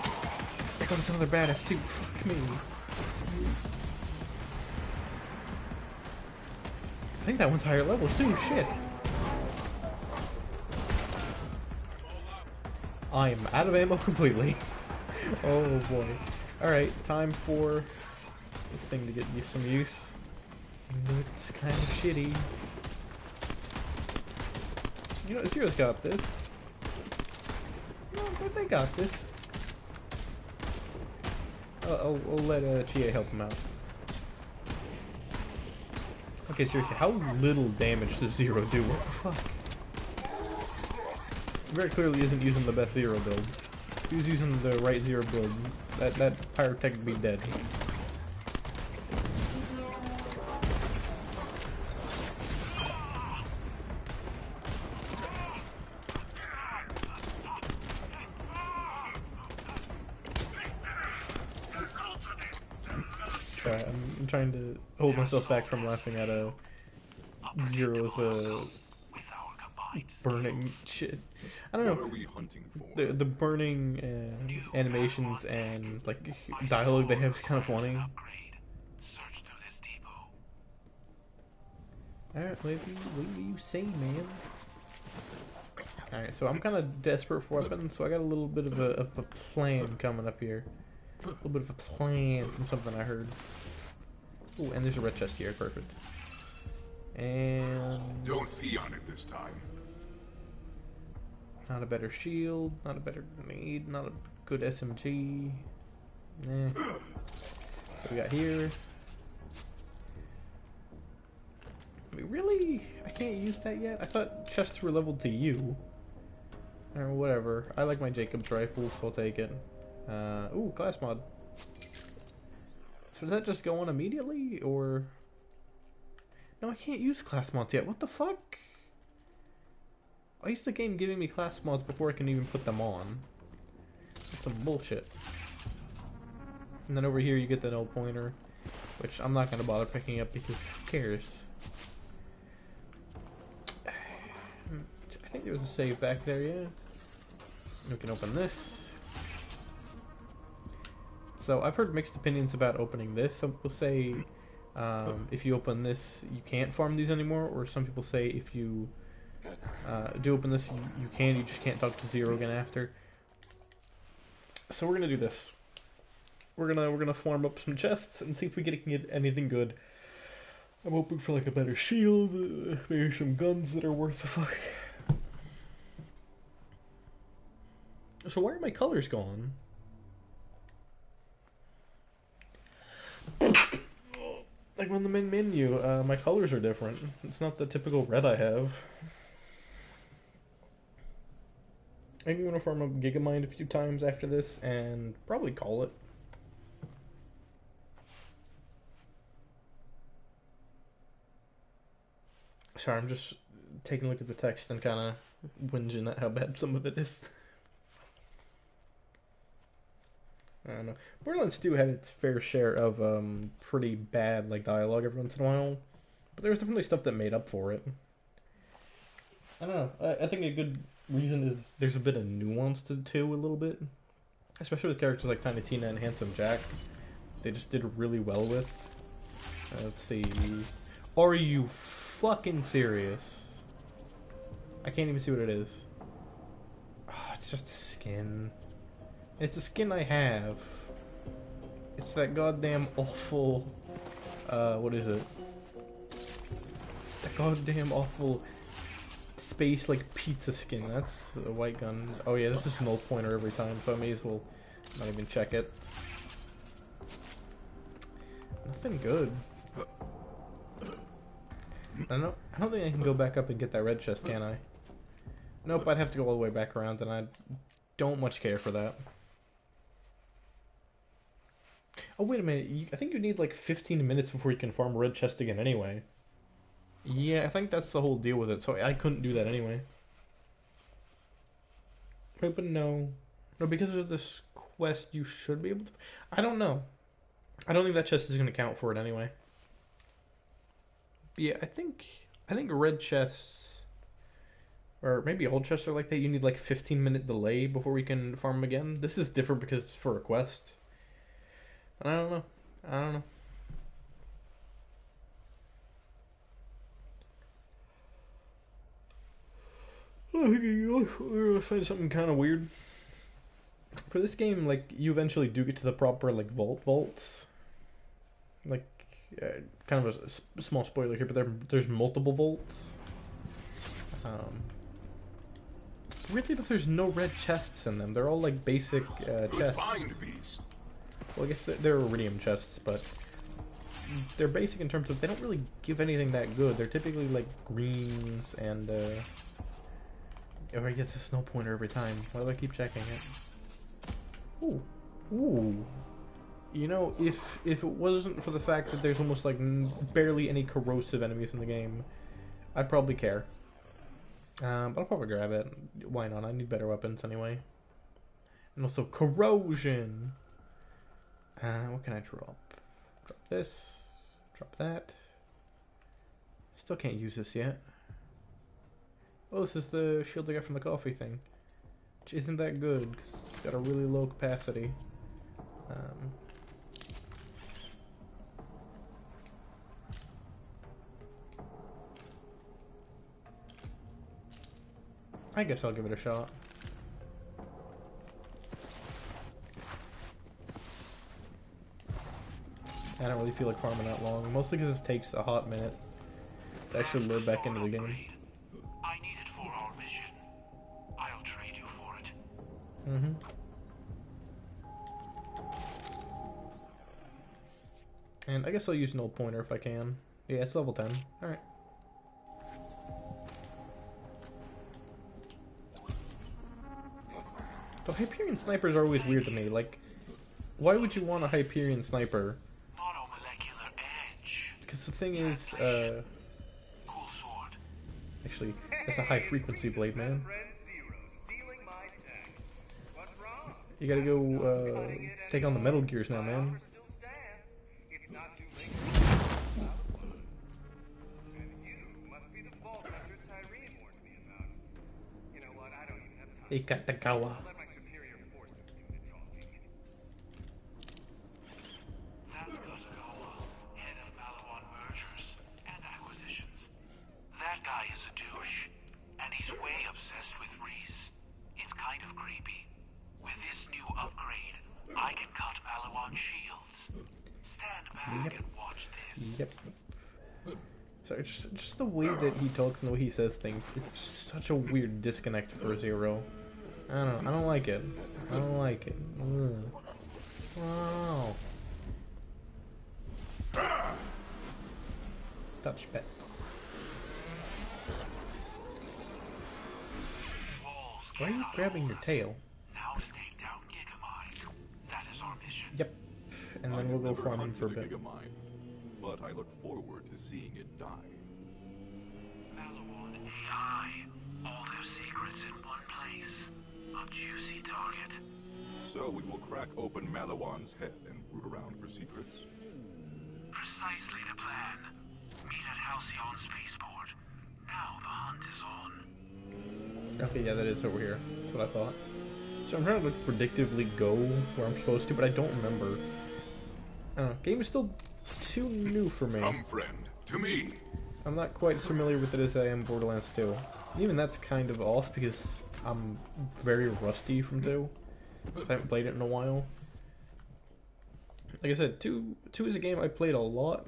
There comes another badass too. Fuck me. I think that one's higher level too, shit. I'm out of ammo completely. Oh boy. Alright, time for this thing to get you some use. It's kind of shitty. You know, Zero's got this. No, but they got this. I'll let Chie help him out. Okay, seriously, how little damage does Zero do? What the fuck? Very clearly isn't using the best Zero build. If he was using the right Zero build, that Pyrotech would be dead. Sorry, I'm trying to hold myself back from laughing at Zero's burning shit. I don't know. What are we hunting for? The burning animations and like dialogue they have is kind of funny. Alright, what do you say, man? Alright, so I'm kind of desperate for weapons, so I got a little bit of a plan coming up here. A little bit of a plan from something I heard. Ooh, and there's a red chest here, perfect. And... don't pee on it this time. Not a better shield, not a better grenade, not a good SMG. Nah. What we got here? Wait, really? I can't use that yet? I thought chests were leveled to you. Or whatever. I like my Jacob's rifle, so I'll take it. Ooh, class mod. So does that just go on immediately, or... No, I can't use class mods yet. What the fuck? Why is the game giving me class mods before I can even put them on? That's some bullshit. And then over here you get the no pointer, which I'm not going to bother picking up because who cares? I think there was a save back there, yeah. We can open this. So I've heard mixed opinions about opening this. Some people say if you open this you can't farm these anymore, or some people say if you do open this you can, you just can't talk to Zero again after. So we're gonna do this. We're gonna farm up some chests and see if we can get anything good. I'm hoping for like a better shield, maybe some guns that are worth the fuck. So why are my colors gone? Like on the main menu, my colors are different. It's not the typical red I have. I'm gonna farm up Gigamind a few times after this and probably call it. Sorry, I'm just taking a look at the text and kind of whinging at how bad some of it is. I don't know. Borderlands 2 had its fair share of pretty bad like dialogue every once in a while, but there was definitely stuff that made up for it. I don't know. I think a good reason is there's a bit of nuance to 2 a little bit, especially with characters like Tiny Tina and Handsome Jack. They just did really well with. Let's see. Are you fucking serious? I can't even see what it is. Oh, it's just a skin. It's a skin I have. It's that goddamn awful, what is it? It's the goddamn awful space, like, pizza skin. That's a white gun. Oh yeah, this is null pointer every time, so I may as well not even check it. Nothing good. I don't think I can go back up and get that red chest, can I? Nope, I'd have to go all the way back around, and I don't much care for that. Oh, wait a minute. I think you need like 15 minutes before you can farm red chest again anyway. Yeah, I think that's the whole deal with it, so I couldn't do that anyway. Wait, but no. No, because of this quest, you should be able to... I don't know. I don't think that chest is going to count for it anyway. But yeah, I think red chests, or maybe old chests are like that. You need like 15-minute delay before we can farm them again. This is different because it's for a quest. I don't know. I don't know. I find something kind of weird. For this game, like, you eventually do get to the proper, like, vaults. Like, kind of a small spoiler here, but there's multiple vaults. Really, but there's no red chests in them. They're all, like, basic chests. Well, I guess they're iridium chests, but they're basic in terms of they don't really give anything that good. They're typically, like, greens and, oh, I get the snow pointer every time. Why do I keep checking it? Ooh. Ooh. You know, if it wasn't for the fact that there's almost, like, barely any corrosive enemies in the game, I'd probably care. But I'll probably grab it. Why not? I need better weapons anyway. And also corrosion! What can I drop? Drop this. Drop that. Still can't use this yet. Oh, this is the shield I got from the coffee thing. Which isn't that good, because it's got a really low capacity. I guess I'll give it a shot. I don't really feel like farming that long, mostly because this takes a hot minute to actually load back into the game. I need it for our mission. I'll trade Mm-hmm. And I guess I'll use null pointer if I can. Yeah, it's level 10. Alright. The Hyperion snipers are always weird to me. Like, why would you want a Hyperion sniper? Because the thing is, actually, that's a high frequency blade, man. You gotta go, take on the Metal Gears now, man. Ikatagawa. That guy is a douche, and he's way obsessed with Reese. It's kind of creepy. With this new upgrade, I can cut Malawan shields. Stand back and watch this. Yep. So just the way that he talks and the way he says things, it's just such a weird disconnect for Zero. I don't know. I don't like it. I don't like it. Ugh. Wow. Touch pet. Why are you grabbing your tail? Now to take down Gigamind. That is our mission. Yep. And then we'll go farm him for a bit. Gigamind, but I look forward to seeing it die. Malawan AI. All their secrets in one place. A juicy target. So we will crack open Malawan's head and root around for secrets? Precisely the plan. Meet at Halcyon Spaceport. Now the hunt is on. Okay, yeah, that is over here. That's what I thought. So I'm trying to like, predictively go where I'm supposed to, but I don't remember. I don't know. Game is still too new for me. Come, friend, to me. I'm not quite as familiar with it as I am Borderlands 2. And even that's kind of off because I'm very rusty from 2. I haven't played it in a while. Like I said, 2 is a game I played a lot.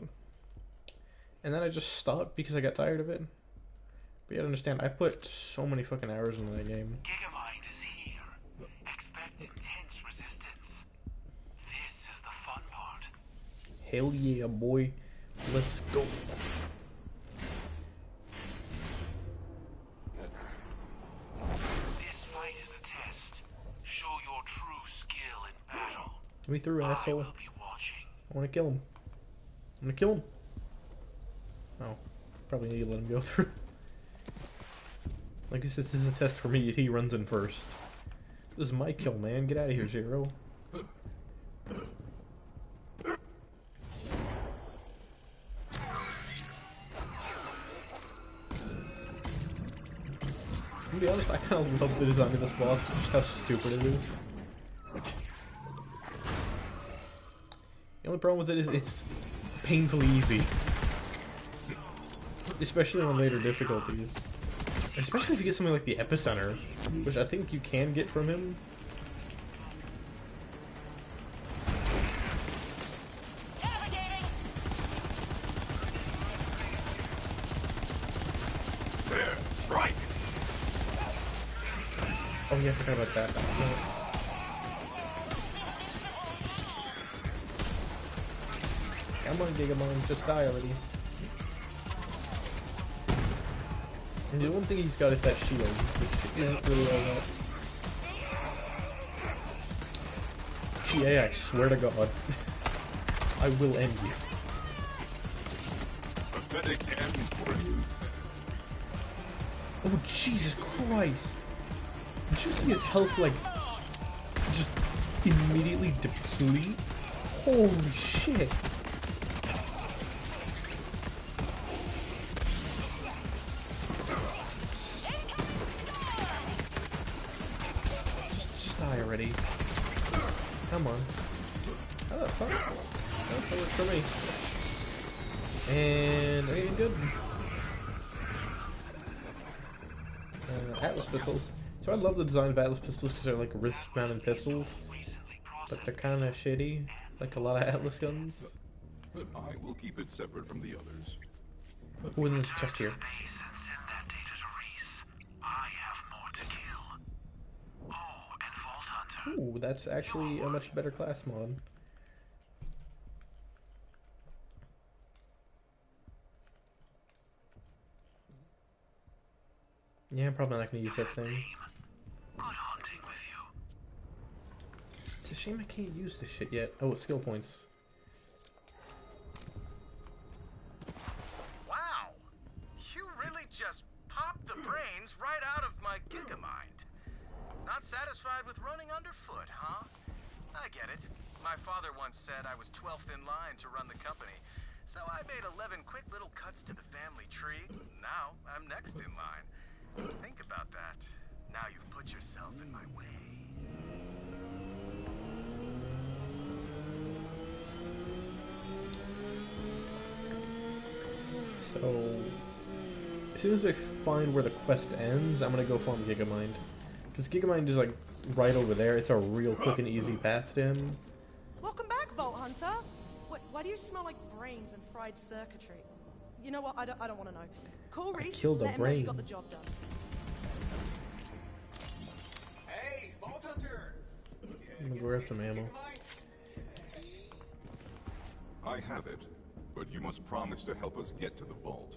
And then I just stopped because I got tired of it. But you gotta understand, I put so many fucking hours into that game. Gigamind is here. Expect intense resistance. This is the fun part. Hell yeah, boy. Let's go. This fight is a test. Show your true skill in battle. Let me through, asshole. I will be watching. I wanna kill him. I'm gonna kill him. Oh. Probably need to let him go through. Like I said, this is a test for me. He runs in first. This is my kill, man. Get out of here, Zero. To be honest, I kind of love the design of this boss, just how stupid it is. The only problem with it is it's painfully easy. Especially on later difficulties. Especially if you get something like the Epicenter, which I think you can get from him. There, strike! Oh yeah, I forgot about that. Come on, Gigamon, just die already. And the one thing he's got is that shield, which isn't really all that. GA, I swear to God. I will end you. Oh, Jesus Christ! Did you see his health, like, just immediately deplete? Holy shit! Just die already. Come on. How the fuck? That works for me. And ain't good. Atlas pistols. So I love the design of Atlas pistols because they're like wrist-mounted pistols, but they're kind of shitty, like a lot of Atlas guns. I will keep it separate from the others. Ooh, and there's a chest here. I have more to kill. Oh, and Volta, Ooh, that's actually a much better class mod. Yeah, I'm probably not gonna use that thing. It's a shame I can't use this shit yet. Oh, it's skill points. Wow! You really just popped the brains right out of my Gigamind. Not satisfied with running underfoot, huh? I get it. My father once said I was 12th in line to run the company, so I made 11 quick little cuts to the family tree. Now I'm next in line. Think about that. Now you've put yourself in my way. So, as soon as I find where the quest ends, I'm gonna go farm Gigamind. Because Gigamind is like right over there. It's a real quick and easy path to him. Welcome back, Vault Hunter. Why do you smell like brains and fried circuitry? You know what? I don't want to know. Call Reese. Killed a let him know you brain. got the job done. Hey, Vault Hunter! I'm gonna grab some ammo. I have it, but you must promise to help us get to the vault.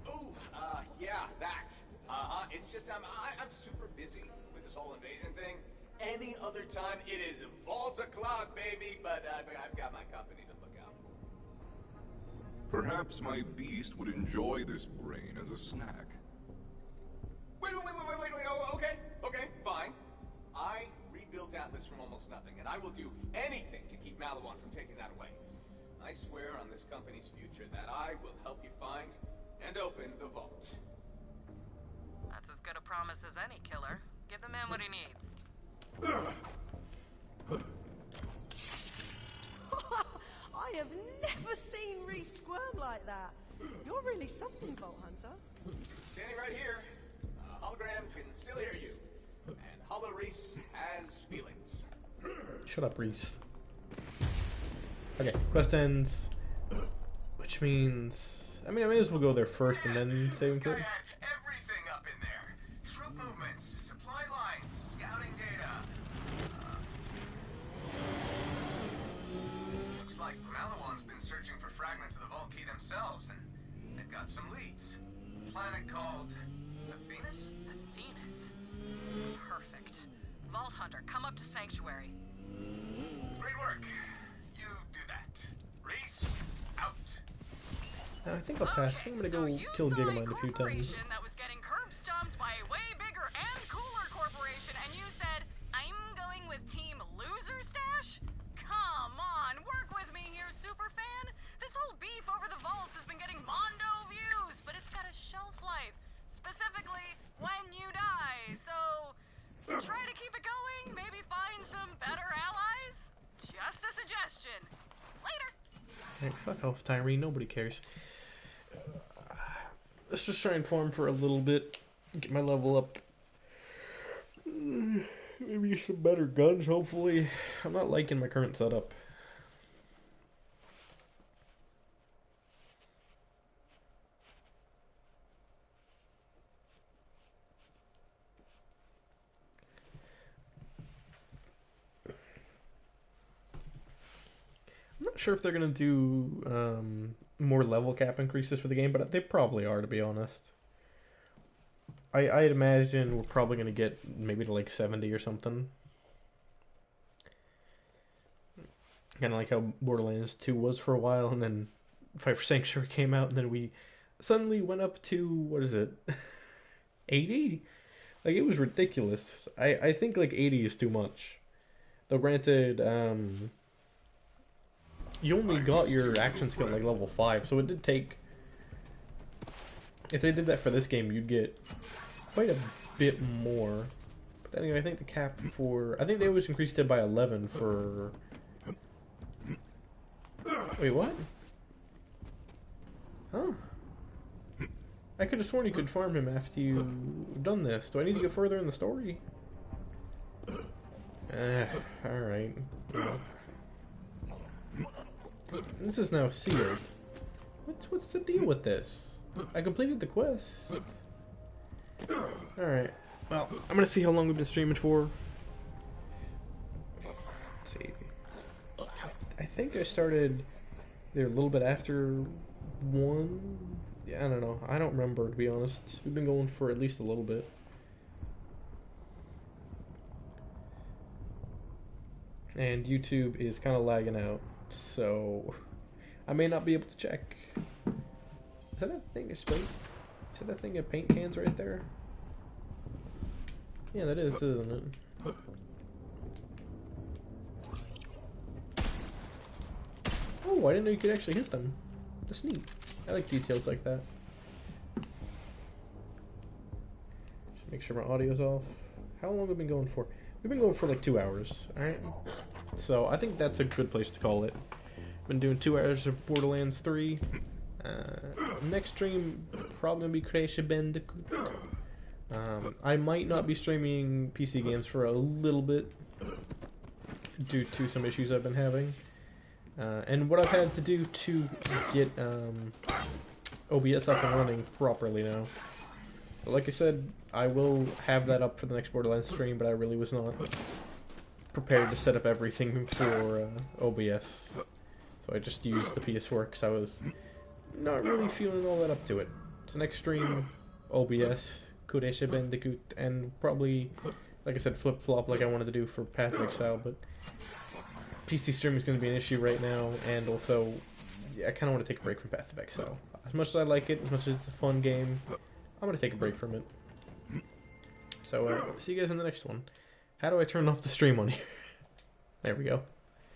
Ooh, yeah, that. It's just I'm super busy with this whole invasion thing. Any other time, it is vault o'clock, baby. But I've got my company to look out for. Perhaps my beast would enjoy this brain as a snack. Wait. Oh, okay, fine. I rebuilt Atlas from almost nothing, and I will do anything to keep Malawan from taking that away. I swear on this company's future that I will help you find and open the vault. That's as good a promise as any, killer. Give the man what he needs. I have never seen Reese squirm like that. You're really something, Vault Hunter. Standing right here, hologram can still hear you, and Hollow Reese has feelings. Shut up, Reese. Okay, quest ends. Which means... I mean, I may as well go there first and then save and quit. Everything up in there. Troop movements, supply lines, scouting data. Looks like Malawan's been searching for fragments of the Vault Key themselves, and they've got some leads. Planet called Venus? Venus? Perfect. Vault Hunter, come up to Sanctuary. Great work. You do that. Reese, out. I think I'll pass. I think I'm gonna go kill Gigamind a few times. That was getting curb stomped by a way bigger and cooler corporation, and you said, I'm going with Team Loser Stash? Come on, work with me here, superfan. This whole beef over the vaults has been getting mondo views, but it's got a shelf life. Specifically, when you die, so try to keep it going, maybe find some better allies? Just a suggestion. Later. Hey, fuck off, Tyrene. Nobody cares. Let's just try and farm for a little bit. Get my level up. Maybe some better guns, hopefully. I'm not liking my current setup. I'm not sure if they're going to do more level cap increases for the game, but they probably are, to be honest. I'd imagine we're probably going to get maybe to like 70 or something. Kind of like how Borderlands 2 was for a while, and then Fight for Sanctuary came out, and then we suddenly went up to, what is it, 80? Like, it was ridiculous. I think like 80 is too much. Though granted, you only got your action skill at like level 5, so it did take... If they did that for this game, you'd get quite a bit more. But anyway, I think the cap for... I think they always increased it by 11 for... Wait, what? Huh? I could have sworn you could farm him after you've done this. Do I need to go further in the story? Alright. This is now sealed. What's the deal with this? I completed the quest. Alright. Well, I'm gonna see how long we've been streaming for. think I started there a little bit after 1. Yeah, I don't know. I don't remember, to be honest. We've been going for at least a little bit. And YouTube is kind of lagging out, so I may not be able to check. Is that a thing of paint? Is that a thing of paint cans right there? Yeah, that is, isn't it? Oh, I didn't know you could actually hit them. That's neat. I like details like that. Just make sure my audio's off. How long have we been going for? We've been going for like 2 hours, alright? So I think that's a good place to call it. Been doing 2 hours of Borderlands 3. Next stream, probably gonna be Crash Bandicoot. I might not be streaming PC games for a little bit due to some issues I've been having. And what I've had to do to get OBS up and running properly now. But like I said, I will have that up for the next Borderlands stream, but I really was not prepared to set up everything for OBS. So I just used the PS4 because I was not really feeling all that up to it. So next stream, OBS, Crash Bandicoot, and probably, like I said, flip-flop like I wanted to do for Path of Exile, but PC streaming is going to be an issue right now, and also, yeah, I kind of want to take a break from Path of Exile. As much as I like it, as much as it's a fun game, I'm going to take a break from it. So, see you guys in the next one. How do I turn off the stream on here? There we go.